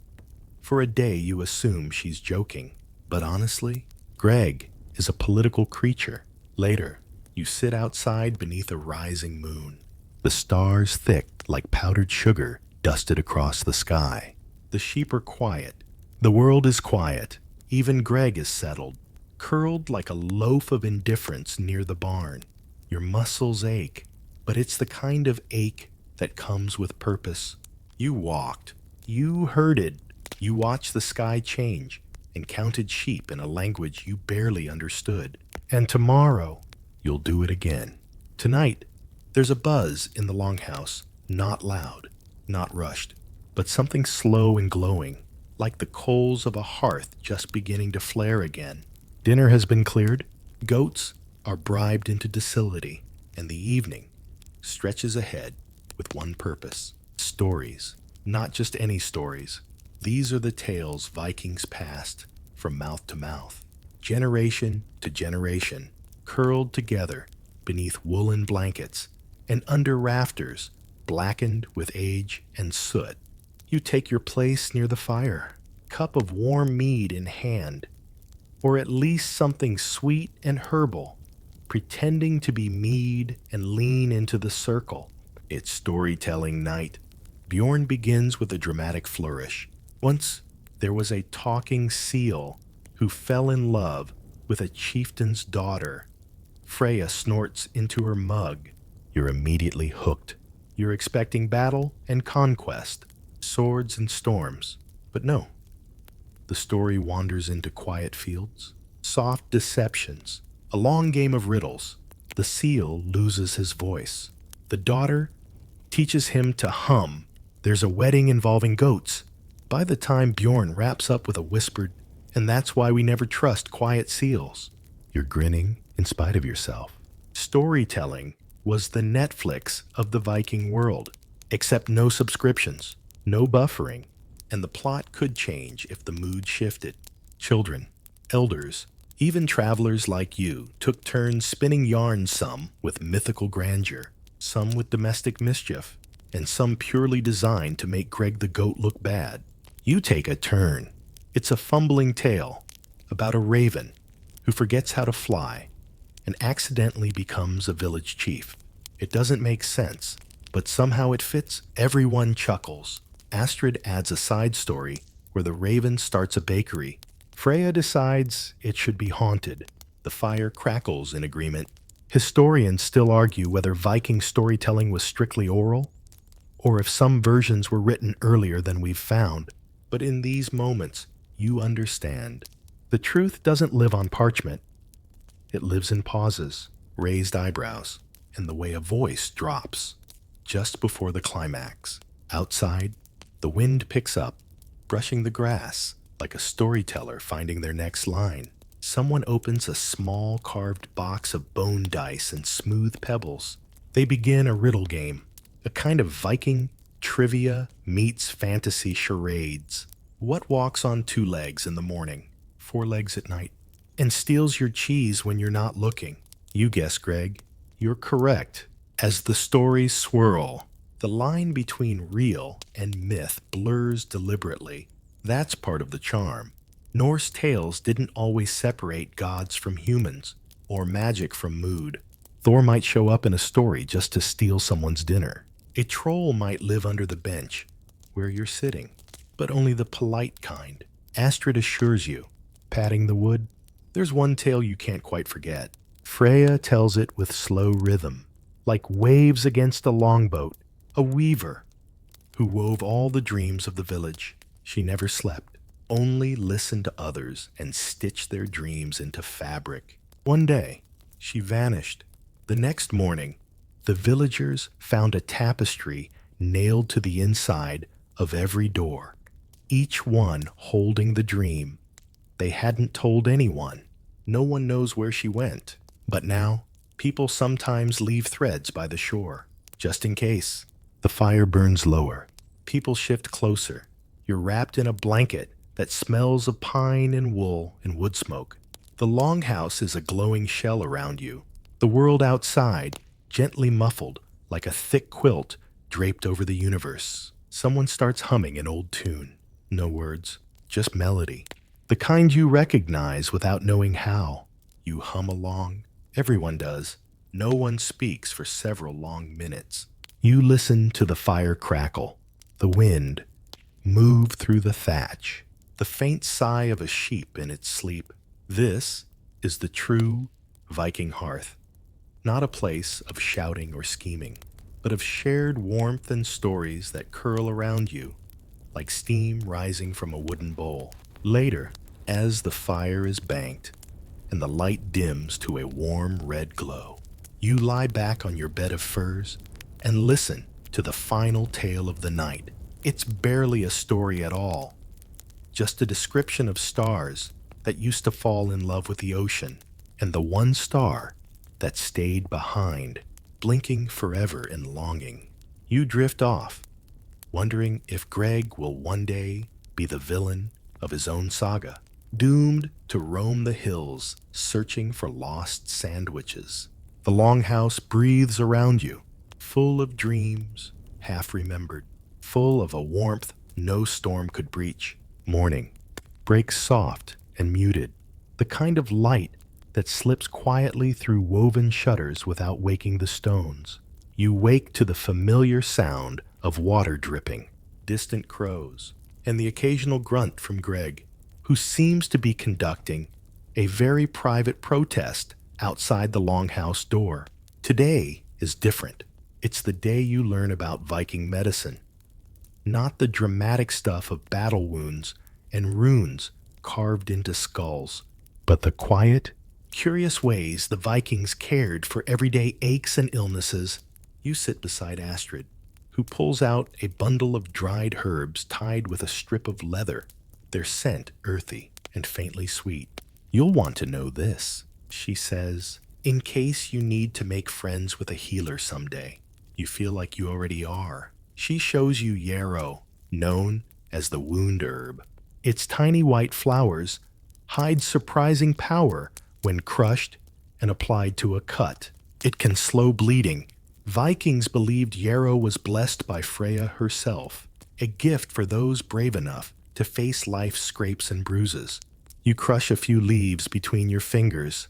For a day, you assume she's joking. But honestly, Greg is a political creature. Later, you sit outside beneath a rising moon. The stars thick like powdered sugar dusted across the sky. The sheep are quiet. The world is quiet. Even Greg is settled, curled like a loaf of indifference near the barn. Your muscles ache, but it's the kind of ache that comes with purpose. You walked. You herded. You watched the sky change and counted sheep in a language you barely understood. And tomorrow, you'll do it again. Tonight, there's a buzz in the longhouse, not loud, not rushed, but something slow and glowing, like the coals of a hearth just beginning to flare again. Dinner has been cleared, goats are bribed into docility, and the evening stretches ahead with one purpose: stories. Not just any stories. These are the tales Vikings passed from mouth to mouth, generation to generation, curled together beneath woolen blankets and under rafters blackened with age and soot. You take your place near the fire, cup of warm mead in hand, or at least something sweet and herbal, pretending to be mead and lean into the circle. It's storytelling night. Bjorn begins with a dramatic flourish. Once there was a talking seal who fell in love with a chieftain's daughter. Freya snorts into her mug. You're immediately hooked. You're expecting battle and conquest, swords and storms. But no, the story wanders into quiet fields, soft deceptions, a long game of riddles. The seal loses his voice. The daughter teaches him to hum. There's a wedding involving goats. By the time Bjorn wraps up with a whispered, "And that's why we never trust quiet seals," you're grinning in spite of yourself. Storytelling was the Netflix of the Viking world, except no subscriptions, no buffering, and the plot could change if the mood shifted. Children, elders, even travelers like you took turns spinning yarns, some with mythical grandeur, some with domestic mischief, and some purely designed to make Greg the goat look bad. You take a turn. It's a fumbling tale about a raven who forgets how to fly and accidentally becomes a village chief. It doesn't make sense, but somehow it fits. Everyone chuckles. Astrid adds a side story where the raven starts a bakery. Freya decides it should be haunted. The fire crackles in agreement. Historians still argue whether Viking storytelling was strictly oral, or if some versions were written earlier than we've found. But in these moments, you understand. The truth doesn't live on parchment. It lives in pauses, raised eyebrows, and the way a voice drops just before the climax. Outside, the wind picks up, brushing the grass like a storyteller finding their next line. Someone opens a small carved box of bone dice and smooth pebbles. They begin a riddle game, a kind of Viking trivia meets fantasy charades. What walks on 2 legs in the morning, 4 legs at night, and steals your cheese when you're not looking? You guess, Greg. You're correct. As the stories swirl, the line between real and myth blurs deliberately. That's part of the charm. Norse tales didn't always separate gods from humans, or magic from mood. Thor might show up in a story just to steal someone's dinner. A troll might live under the bench where you're sitting, but only the polite kind. Astrid assures you, patting the wood, there's one tale you can't quite forget. Freya tells it with slow rhythm, like waves against a longboat, a weaver who wove all the dreams of the village. She never slept, only listened to others and stitched their dreams into fabric. One day, she vanished. The next morning, the villagers found a tapestry nailed to the inside of every door, each one holding the dream. They hadn't told anyone. No one knows where she went. But now, people sometimes leave threads by the shore, just in case. The fire burns lower. People shift closer. You're wrapped in a blanket that smells of pine and wool and wood smoke. The longhouse is a glowing shell around you. The world outside, gently muffled like a thick quilt, draped over the universe. Someone starts humming an old tune. No words, just melody. The kind you recognize without knowing how. You hum along. Everyone does. No one speaks for several long minutes. You listen to the fire crackle, the wind move through the thatch, the faint sigh of a sheep in its sleep. This is the true Viking hearth, not a place of shouting or scheming, but of shared warmth and stories that curl around you like steam rising from a wooden bowl. Later, as the fire is banked and the light dims to a warm red glow, you lie back on your bed of furs and listen to the final tale of the night. It's barely a story at all, just a description of stars that used to fall in love with the ocean, and the one star that stayed behind, blinking forever in longing. You drift off, wondering if Greg will one day be the villain of his own saga, doomed to roam the hills searching for lost sandwiches. The longhouse breathes around you, full of dreams half remembered, full of a warmth no storm could breach. Morning breaks soft and muted, the kind of light that slips quietly through woven shutters without waking the stones. You wake to the familiar sound of water dripping, distant crows, and the occasional grunt from Greg, who seems to be conducting a very private protest outside the longhouse door. Today is different. It's the day you learn about Viking medicine, not the dramatic stuff of battle wounds and runes carved into skulls, but the quiet, curious ways the Vikings cared for everyday aches and illnesses. You sit beside Astrid, who pulls out a bundle of dried herbs tied with a strip of leather, their scent earthy and faintly sweet. You'll want to know this, she says, in case you need to make friends with a healer someday. You feel like you already are. She shows you yarrow, known as the wound herb. Its tiny white flowers hide surprising power when crushed and applied to a cut. It can slow bleeding. Vikings believed yarrow was blessed by Freya herself, a gift for those brave enough to face life's scrapes and bruises. You crush a few leaves between your fingers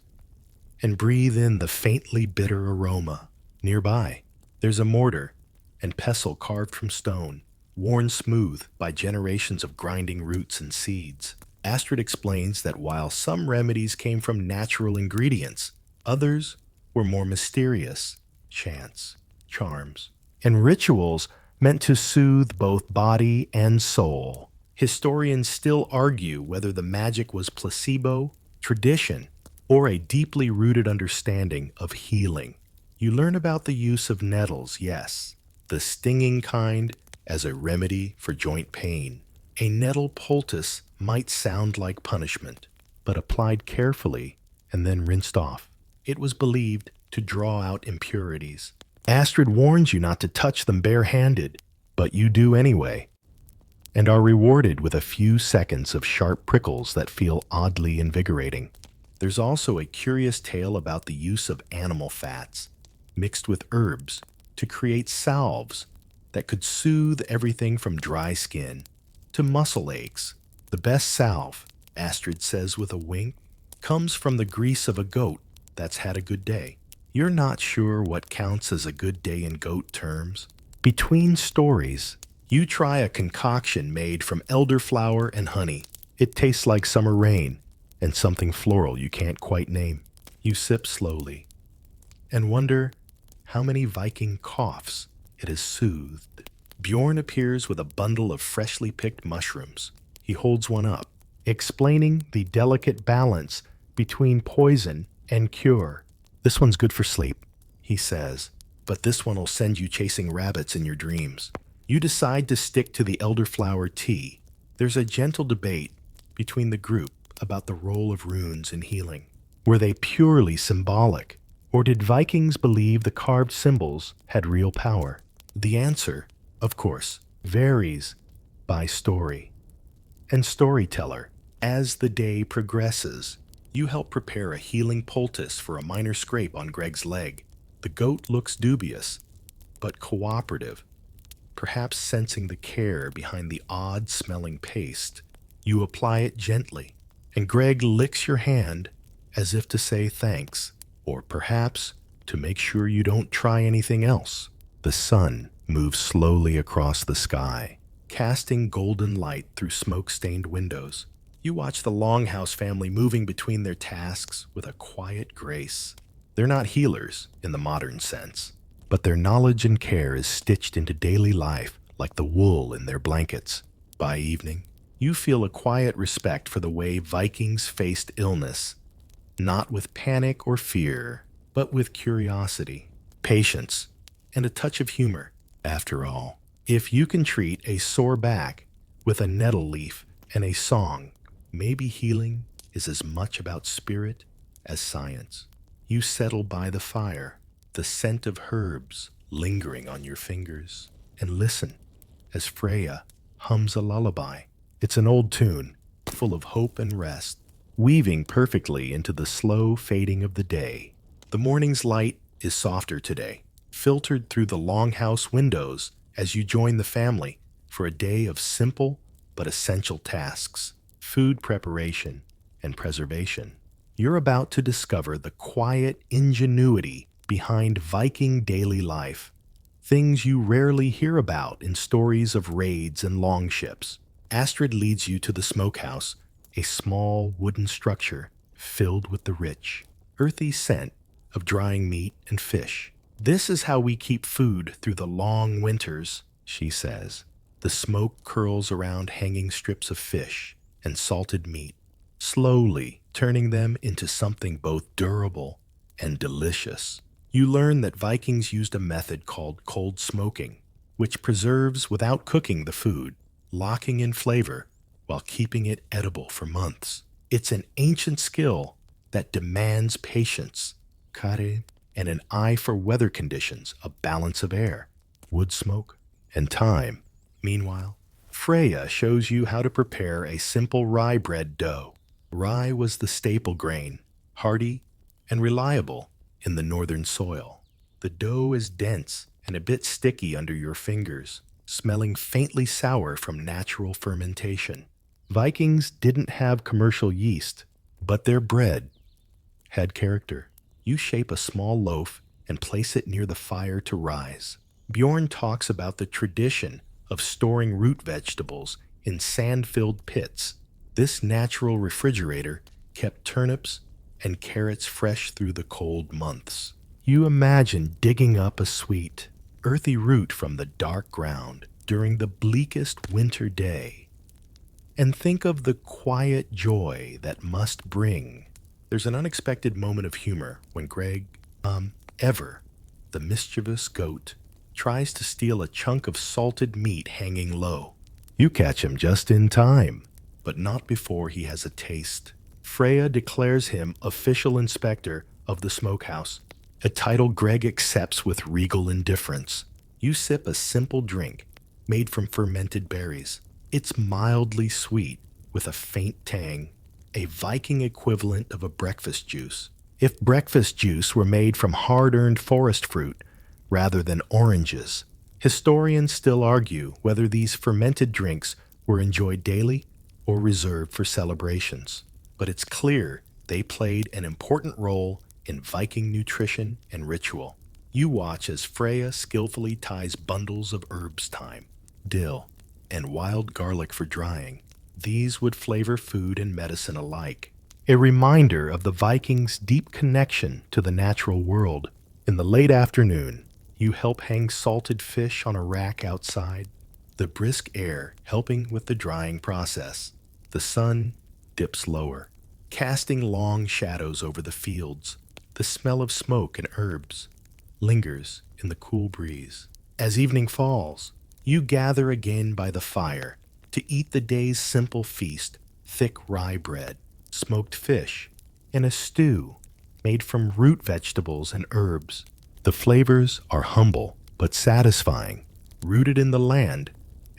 and breathe in the faintly bitter aroma. Nearby, there's a mortar and pestle carved from stone, worn smooth by generations of grinding roots and seeds. Astrid explains that while some remedies came from natural ingredients, others were more mysterious, chants, charms, and rituals meant to soothe both body and soul. Historians still argue whether the magic was placebo, tradition, or a deeply rooted understanding of healing. You learn about the use of nettles, yes, the stinging kind as a remedy for joint pain. A nettle poultice might sound like punishment, but applied carefully and then rinsed off, it was believed to draw out impurities. Astrid warns you not to touch them barehanded, but you do anyway, and are rewarded with a few seconds of sharp prickles that feel oddly invigorating. There's also a curious tale about the use of animal fats mixed with herbs to create salves that could soothe everything from dry skin to muscle aches. The best salve, Astrid says with a wink, comes from the grease of a goat that's had a good day. You're not sure what counts as a good day in goat terms. Between stories, you try a concoction made from elderflower and honey. It tastes like summer rain and something floral you can't quite name. You sip slowly and wonder how many Viking coughs it has soothed. Bjorn appears with a bundle of freshly picked mushrooms. He holds one up, explaining the delicate balance between poison and cure. This one's good for sleep, he says, but this one will send you chasing rabbits in your dreams. You decide to stick to the elderflower tea. There's a gentle debate between the group about the role of runes in healing. Were they purely symbolic, or did Vikings believe the carved symbols had real power? The answer, of course, varies by story and storyteller. As the day progresses, you help prepare a healing poultice for a minor scrape on Greg's leg. The goat looks dubious, but cooperative, perhaps sensing the care behind the odd-smelling paste. You apply it gently, and Greg licks your hand as if to say thanks, or perhaps to make sure you don't try anything else. The sun moves slowly across the sky, casting golden light through smoke-stained windows. You watch the Longhouse family moving between their tasks with a quiet grace. They're not healers in the modern sense, but their knowledge and care is stitched into daily life like the wool in their blankets. By evening, you feel a quiet respect for the way Vikings faced illness, not with panic or fear, but with curiosity, patience, and a touch of humor. After all, if you can treat a sore back with a nettle leaf and a song, maybe healing is as much about spirit as science. You settle by the fire, the scent of herbs lingering on your fingers, and listen as Freya hums a lullaby. It's an old tune, full of hope and rest, weaving perfectly into the slow fading of the day. The morning's light is softer today, filtered through the Longhouse windows as you join the family for a day of simple but essential tasks: food preparation and preservation. You're about to discover the quiet ingenuity behind Viking daily life, things you rarely hear about in stories of raids and longships. Astrid leads you to the smokehouse, a small wooden structure filled with the rich, earthy scent of drying meat and fish. "This is how we keep food through the long winters," she says. The smoke curls around hanging strips of fish and salted meat, slowly turning them into something both durable and delicious. You learn that Vikings used a method called cold smoking, which preserves without cooking the food, locking in flavor while keeping it edible for months. It's an ancient skill that demands patience, care, and an eye for weather conditions, a balance of air, wood smoke, and time. Meanwhile, Freya shows you how to prepare a simple rye bread dough. Rye was the staple grain, hardy and reliable in the northern soil. The dough is dense and a bit sticky under your fingers, smelling faintly sour from natural fermentation. Vikings didn't have commercial yeast, but their bread had character. You shape a small loaf and place it near the fire to rise. Bjorn talks about the tradition of storing root vegetables in sand-filled pits. This natural refrigerator kept turnips and carrots fresh through the cold months. You imagine digging up a sweet, earthy root from the dark ground during the bleakest winter day, and think of the quiet joy that must bring. There's an unexpected moment of humor when Greg, Ever, the mischievous goat, tries to steal a chunk of salted meat hanging low. You catch him just in time, but not before he has a taste. Freya declares him official inspector of the smokehouse, a title Greg accepts with regal indifference. You sip a simple drink made from fermented berries. It's mildly sweet with a faint tang, a Viking equivalent of a breakfast juice. If breakfast juice were made from hard-earned forest fruit rather than oranges, historians still argue whether these fermented drinks were enjoyed daily or reserved for celebrations. But it's clear they played an important role in Viking nutrition and ritual. You watch as Freya skillfully ties bundles of herbs, thyme, dill, and wild garlic for drying. These would flavor food and medicine alike, a reminder of the Vikings' deep connection to the natural world. In the late afternoon, you help hang salted fish on a rack outside, the brisk air helping with the drying process. The sun dips lower, casting long shadows over the fields. The smell of smoke and herbs lingers in the cool breeze. As evening falls, you gather again by the fire to eat the day's simple feast: thick rye bread, smoked fish, and a stew made from root vegetables and herbs. The flavors are humble but satisfying, rooted in the land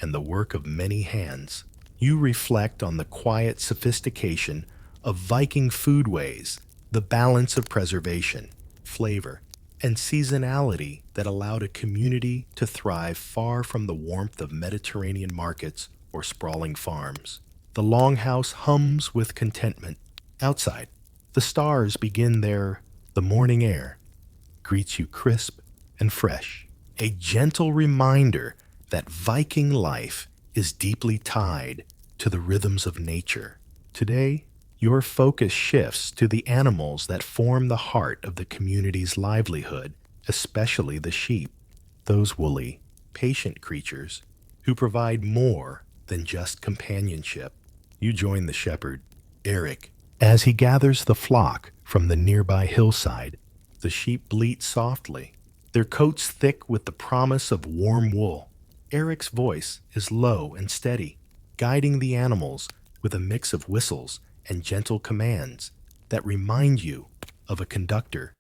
and the work of many hands. You reflect on the quiet sophistication of Viking foodways, the balance of preservation, flavor, and seasonality that allowed a community to thrive far from the warmth of Mediterranean markets or sprawling farms. The longhouse hums with contentment. Outside, the stars begin the morning air greets you crisp and fresh, a gentle reminder that Viking life is deeply tied to the rhythms of nature. Today, your focus shifts to the animals that form the heart of the community's livelihood, especially the sheep, those woolly, patient creatures who provide more than just companionship. You join the shepherd, Eric, as he gathers the flock from the nearby hillside. The sheep bleat softly, their coats thick with the promise of warm wool. Eric's voice is low and steady, guiding the animals with a mix of whistles and gentle commands that remind you of a conductor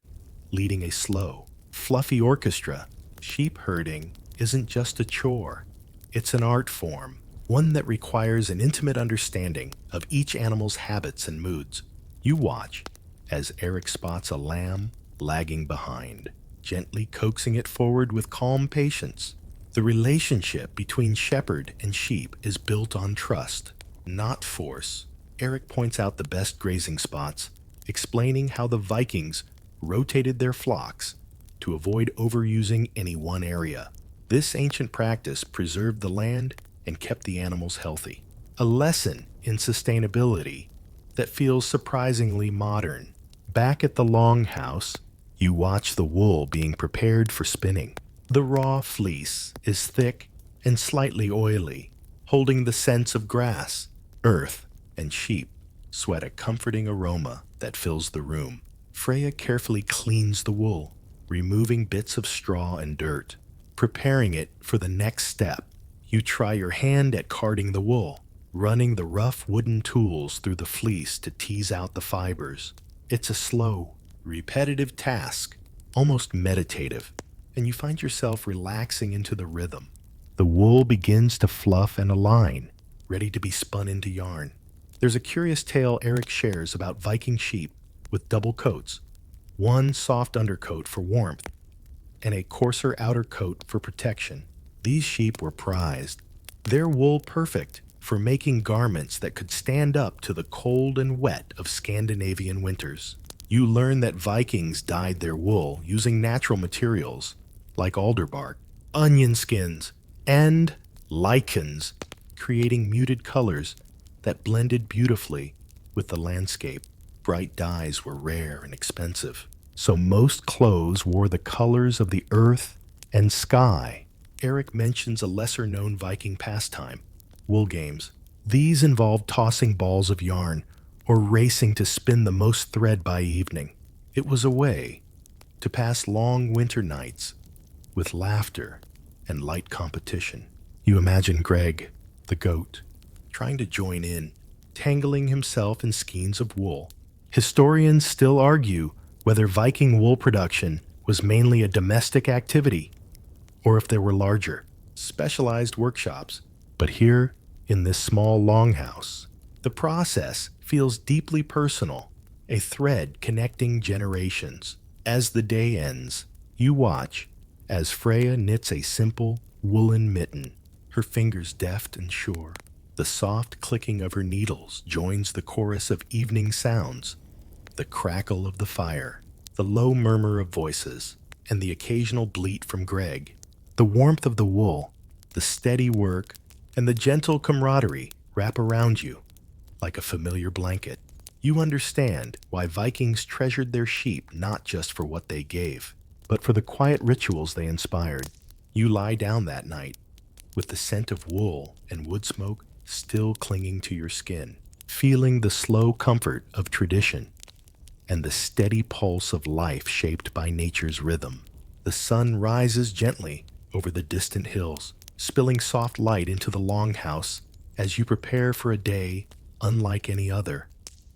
leading a slow, fluffy orchestra. Sheep herding isn't just a chore, it's an art form, one that requires an intimate understanding of each animal's habits and moods. You watch as Eric spots a lamb lagging behind, gently coaxing it forward with calm patience. The relationship between shepherd and sheep is built on trust, not force. Eric points out the best grazing spots, explaining how the Vikings rotated their flocks to avoid overusing any one area. This ancient practice preserved the land and kept the animals healthy. A lesson in sustainability that feels surprisingly modern. Back at the longhouse, you watch the wool being prepared for spinning. The raw fleece is thick and slightly oily, holding the scents of grass, earth, and sheep. Sweat a comforting aroma that fills the room. Freya carefully cleans the wool, removing bits of straw and dirt, preparing it for the next step. You try your hand at carding the wool, running the rough wooden tools through the fleece to tease out the fibers. It's a slow, repetitive task, almost meditative, and you find yourself relaxing into the rhythm. The wool begins to fluff and align, ready to be spun into yarn. There's a curious tale Eric shares about Viking sheep with double coats, one soft undercoat for warmth and a coarser outer coat for protection. These sheep were prized, their wool perfect for making garments that could stand up to the cold and wet of Scandinavian winters. You learn that Vikings dyed their wool using natural materials like alder bark, onion skins, and lichens, creating muted colors that blended beautifully with the landscape. Bright dyes were rare and expensive, so most clothes wore the colors of the earth and sky. Eric mentions a lesser-known Viking pastime, wool games. These involved tossing balls of yarn or racing to spin the most thread by evening. It was a way to pass long winter nights with laughter and light competition. You imagine Greg, the goat, trying to join in, tangling himself in skeins of wool. Historians still argue whether Viking wool production was mainly a domestic activity or if there were larger, specialized workshops. But here, in this small longhouse, the process feels deeply personal, a thread connecting generations. As the day ends, you watch as Freya knits a simple woolen mitten, her fingers deft and sure. The soft clicking of her needles joins the chorus of evening sounds, the crackle of the fire, the low murmur of voices, and the occasional bleat from Greg. The warmth of the wool, the steady work, and the gentle camaraderie wrap around you like a familiar blanket. You understand why Vikings treasured their sheep not just for what they gave, but for the quiet rituals they inspired. You lie down that night, with the scent of wool and wood smoke still clinging to your skin, feeling the slow comfort of tradition and the steady pulse of life shaped by nature's rhythm. The sun rises gently over the distant hills, spilling soft light into the longhouse as you prepare for a day unlike any other,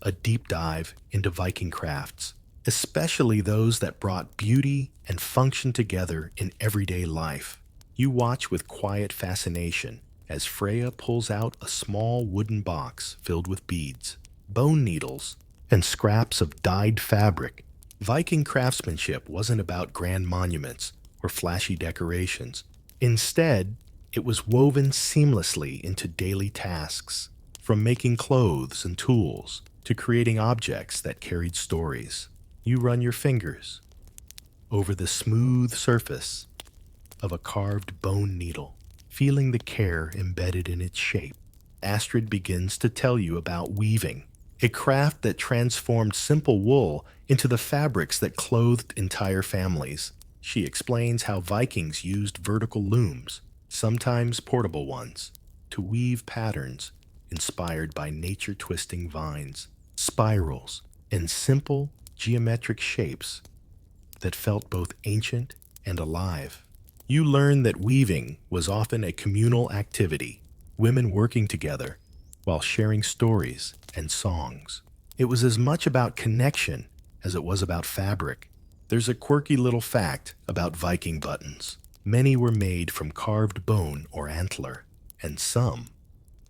a deep dive into Viking crafts, especially those that brought beauty and function together in everyday life. You watch with quiet fascination as Freya pulls out a small wooden box filled with beads, bone needles, and scraps of dyed fabric Viking craftsmanship wasn't about grand monuments or flashy decorations. Instead, it was woven seamlessly into daily tasks, from making clothes and tools to creating objects that carried stories. You run your fingers over the smooth surface of a carved bone needle, feeling the care embedded in its shape. Astrid begins to tell you about weaving, a craft that transformed simple wool into the fabrics that clothed entire families. She explains how Vikings used vertical looms, sometimes portable ones, to weave patterns inspired by nature-twisting vines, spirals, and simple geometric shapes that felt both ancient and alive. You learn that weaving was often a communal activity, women working together while sharing stories and songs. It was as much about connection as it was about fabric. There's a quirky little fact about Viking buttons. Many were made from carved bone or antler, and some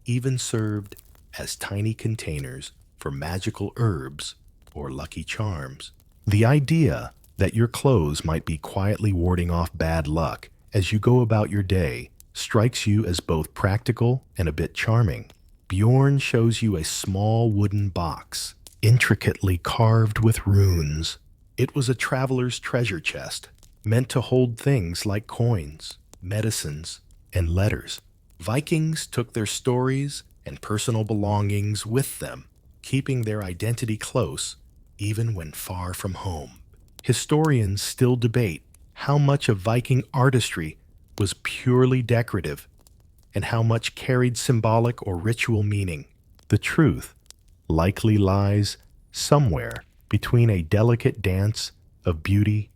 even served as tiny containers for magical herbs or lucky charms. The idea that your clothes might be quietly warding off bad luck as you go about your day strikes you as both practical and a bit charming. Bjorn shows you a small wooden box, intricately carved with runes. It was a traveler's treasure chest, meant to hold things like coins, medicines, and letters. Vikings took their stories and personal belongings with them, keeping their identity close even when far from home. Historians still debate how much of Viking artistry was purely decorative and how much carried symbolic or ritual meaning. The truth likely lies somewhere between a delicate dance of beauty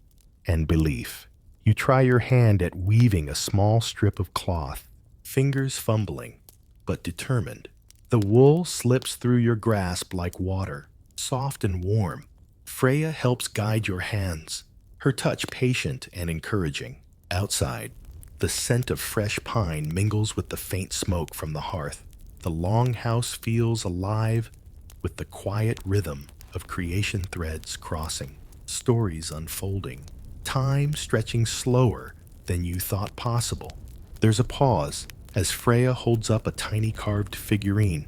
and belief. You try your hand at weaving a small strip of cloth, fingers fumbling, but determined. The wool slips through your grasp like water, soft and warm. Freya helps guide your hands, her touch patient and encouraging. Outside, the scent of fresh pine mingles with the faint smoke from the hearth. The longhouse feels alive with the quiet rhythm of creation threads crossing, stories unfolding, time stretching slower than you thought possible. There's a pause as Freya holds up a tiny carved figurine,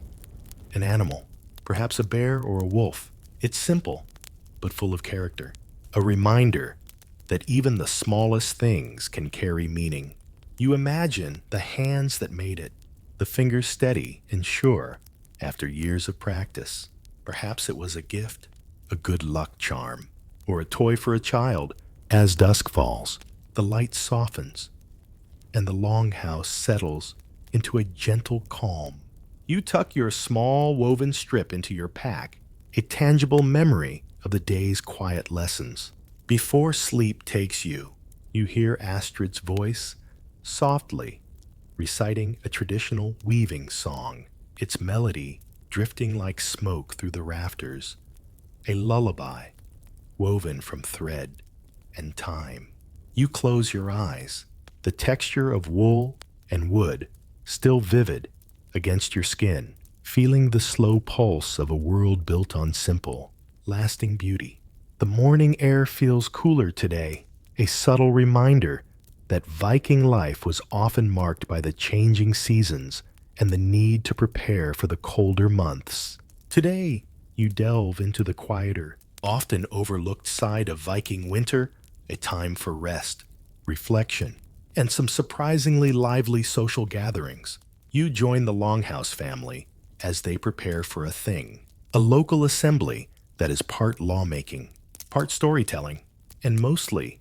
an animal, perhaps a bear or a wolf. It's simple, but full of character, a reminder that even the smallest things can carry meaning. You imagine the hands that made it, the fingers steady and sure after years of practice. Perhaps it was a gift, a good luck charm, or a toy for a child. As dusk falls, the light softens, and the longhouse settles into a gentle calm. You tuck your small woven strip into your pack, a tangible memory of the day's quiet lessons. Before sleep takes you, you hear Astrid's voice softly reciting a traditional weaving song, its melody drifting like smoke through the rafters, a lullaby woven from thread and time. You close your eyes, the texture of wool and wood still vivid against your skin, feeling the slow pulse of a world built on simple, lasting beauty. The morning air feels cooler today, a subtle reminder that Viking life was often marked by the changing seasons and the need to prepare for the colder months. Today, you delve into the quieter, often overlooked side of Viking winter, a time for rest, reflection, and some surprisingly lively social gatherings. You join the Longhouse family as they prepare for a thing, a local assembly that is part lawmaking, part storytelling, and mostly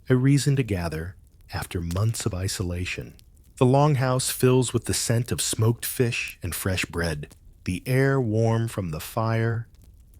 a reason to gather after months of isolation. The Longhouse fills with the scent of smoked fish and fresh bread, the air warm from the fire,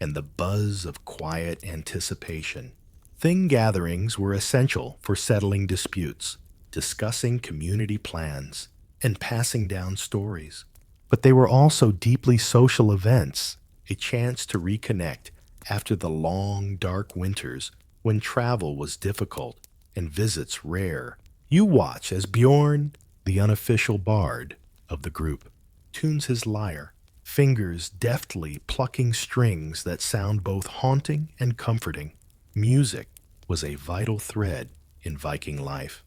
and the buzz of quiet anticipation. Thing gatherings were essential for settling disputes, discussing community plans, and passing down stories. But they were also deeply social events, a chance to reconnect after the long, dark winters when travel was difficult and visits rare. You watch as Bjorn, the unofficial bard of the group, tunes his lyre, fingers deftly plucking strings that sound both haunting and comforting. Music was a vital thread in Viking life,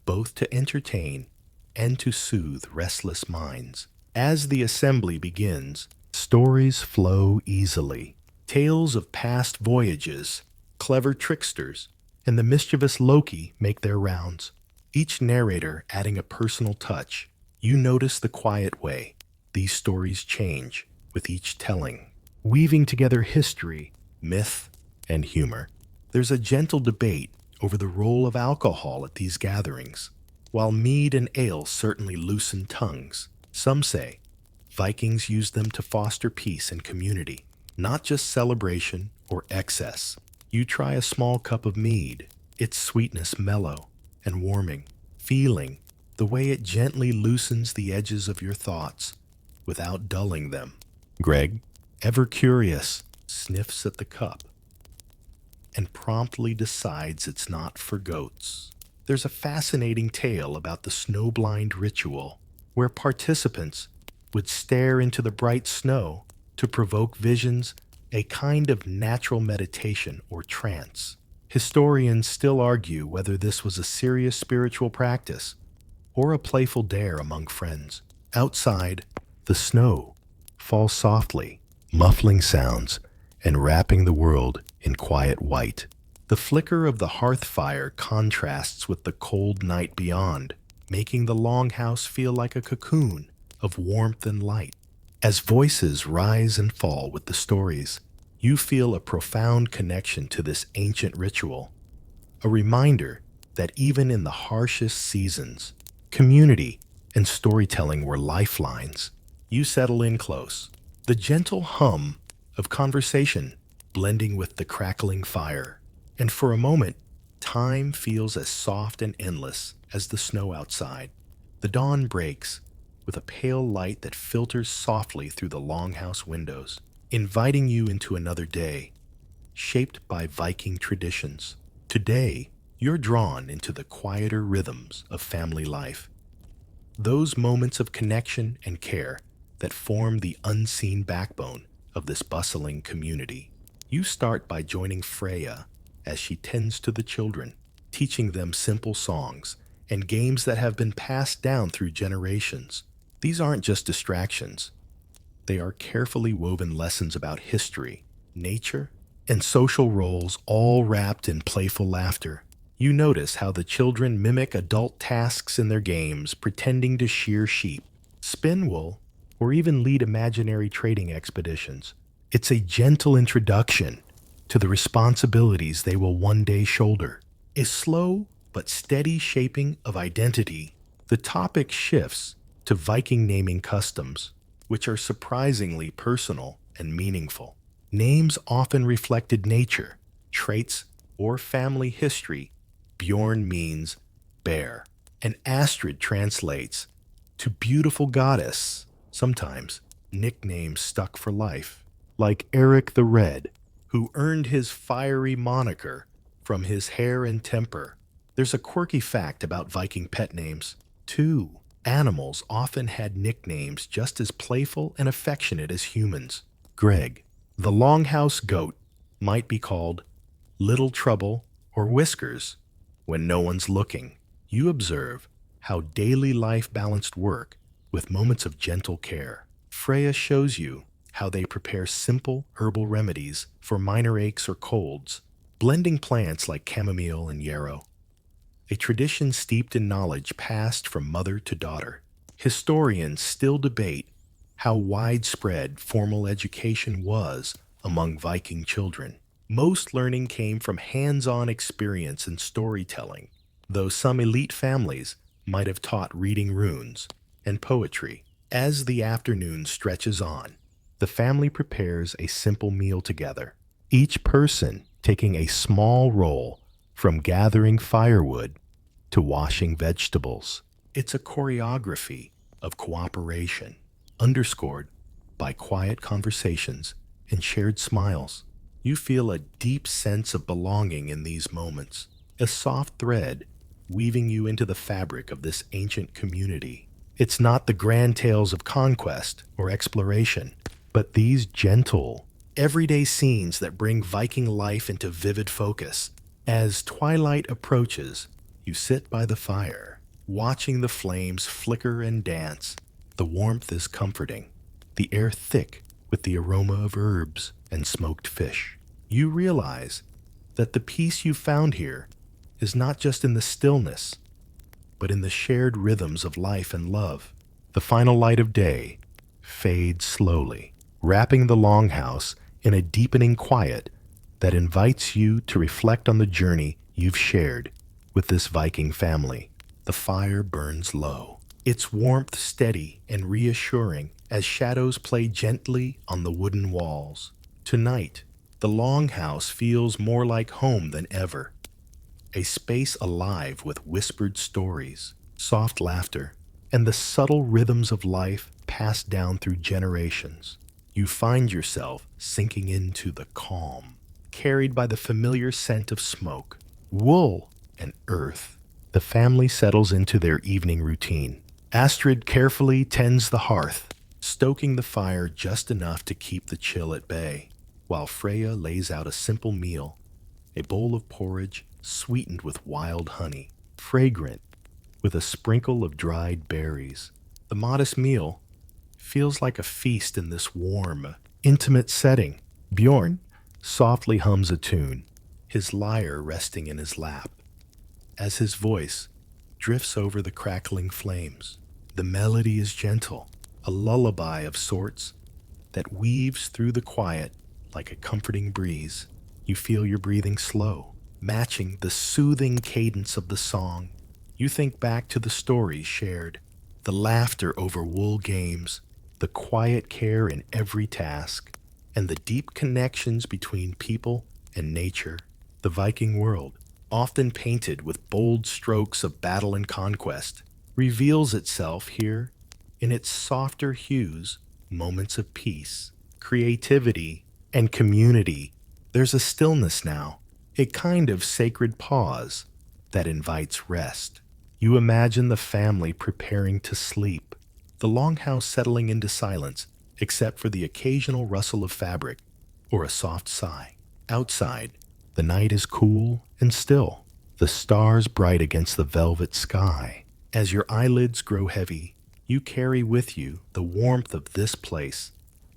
both to entertain and to soothe restless minds. As the assembly begins, stories flow easily. Tales of past voyages, clever tricksters, and the mischievous Loki make their rounds, each narrator adding a personal touch. You notice the quiet way these stories change with each telling, weaving together history, myth, and humor. There's a gentle debate over the role of alcohol at these gatherings. While mead and ale certainly loosen tongues, some say Vikings used them to foster peace and community, not just celebration or excess. You try a small cup of mead, its sweetness mellow and warming, feeling the way it gently loosens the edges of your thoughts without dulling them. Greg, ever curious, sniffs at the cup and promptly decides it's not for goats. There's a fascinating tale about the snowblind ritual, where participants would stare into the bright snow to provoke visions, a kind of natural meditation or trance. Historians still argue whether this was a serious spiritual practice or a playful dare among friends. Outside, the snow falls softly, muffling sounds and wrapping the world in quiet white. The flicker of the hearth fire contrasts with the cold night beyond, making the longhouse feel like a cocoon of warmth and light. As voices rise and fall with the stories, you feel a profound connection to this ancient ritual, a reminder that even in the harshest seasons, community and storytelling were lifelines. You settle in close, the gentle hum of conversation blending with the crackling fire, and for a moment, time feels as soft and endless as the snow outside. The dawn breaks with a pale light that filters softly through the longhouse windows, inviting you into another day, shaped by Viking traditions. Today, you're drawn into the quieter rhythms of family life, those moments of connection and care that form the unseen backbone of this bustling community. You start by joining Freya as she tends to the children, teaching them simple songs and games that have been passed down through generations. These aren't just distractions. They are carefully woven lessons about history, nature, and social roles, all wrapped in playful laughter. You notice how the children mimic adult tasks in their games, pretending to shear sheep, spin wool, or even lead imaginary trading expeditions. It's a gentle introduction to the responsibilities they will one day shoulder. A slow but steady shaping of identity. The topic shifts to Viking naming customs, which are surprisingly personal and meaningful. Names often reflected nature, traits, or family history. Bjorn means bear, and Astrid translates to beautiful goddess. Sometimes nicknames stuck for life, like Eric the Red, who earned his fiery moniker from his hair and temper. There's a quirky fact about Viking pet names, too. Animals often had nicknames just as playful and affectionate as humans. Greg, the longhouse goat, might be called Little Trouble or Whiskers when no one's looking. You observe how daily life balanced work with moments of gentle care. Freya shows you how they prepare simple herbal remedies for minor aches or colds, blending plants like chamomile and yarrow, a tradition steeped in knowledge passed from mother to daughter. Historians still debate how widespread formal education was among Viking children. Most learning came from hands-on experience and storytelling, though some elite families might have taught reading runes and poetry. As the afternoon stretches on, the family prepares a simple meal together, each person taking a small role, from gathering firewood to washing vegetables. It's a choreography of cooperation, underscored by quiet conversations and shared smiles. You feel a deep sense of belonging in these moments, a soft thread weaving you into the fabric of this ancient community. It's not the grand tales of conquest or exploration, but these gentle, everyday scenes that bring Viking life into vivid focus. As twilight approaches, you sit by the fire, watching the flames flicker and dance. The warmth is comforting, the air thick with the aroma of herbs and smoked fish. You realize that the peace you found here is not just in the stillness, but in the shared rhythms of life and love. The final light of day fades slowly, wrapping the longhouse in a deepening quiet that invites you to reflect on the journey you've shared with this Viking family. The fire burns low, its warmth steady and reassuring as shadows play gently on the wooden walls. Tonight, the longhouse feels more like home than ever, a space alive with whispered stories, soft laughter, and the subtle rhythms of life passed down through generations. You find yourself sinking into the calm, carried by the familiar scent of smoke, wool, and earth. The family settles into their evening routine. Astrid carefully tends the hearth, stoking the fire just enough to keep the chill at bay, while Freya lays out a simple meal, a bowl of porridge sweetened with wild honey, fragrant with a sprinkle of dried berries. The modest meal feels like a feast in this warm, intimate setting. Bjorn softly hums a tune, his lyre resting in his lap, as his voice drifts over the crackling flames. The melody is gentle, a lullaby of sorts that weaves through the quiet like a comforting breeze. You feel your breathing slow, matching the soothing cadence of the song. You think back to the stories shared, the laughter over wool games, the quiet care in every task, and the deep connections between people and nature. The Viking world, often painted with bold strokes of battle and conquest, reveals itself here in its softer hues, moments of peace, creativity, and community. There's a stillness now, a kind of sacred pause that invites rest. You imagine the family preparing to sleep, the longhouse settling into silence, except for the occasional rustle of fabric or a soft sigh. Outside, the night is cool and still, the stars bright against the velvet sky. As your eyelids grow heavy, you carry with you the warmth of this place,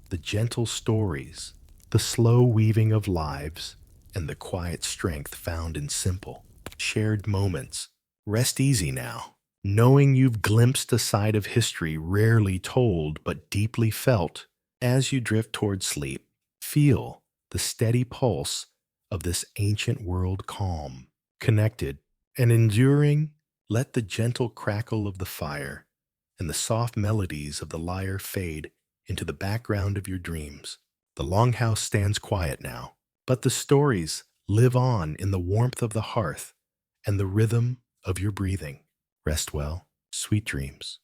the gentle stories, the slow weaving of lives, and the quiet strength found in simple, shared moments. Rest easy now, knowing you've glimpsed a side of history rarely told but deeply felt. As you drift toward sleep, feel the steady pulse of this ancient world calm, connected, and enduring. Let the gentle crackle of the fire and the soft melodies of the lyre fade into the background of your dreams. The longhouse stands quiet now, but the stories live on in the warmth of the hearth and the rhythm of your breathing. Rest well, sweet dreams.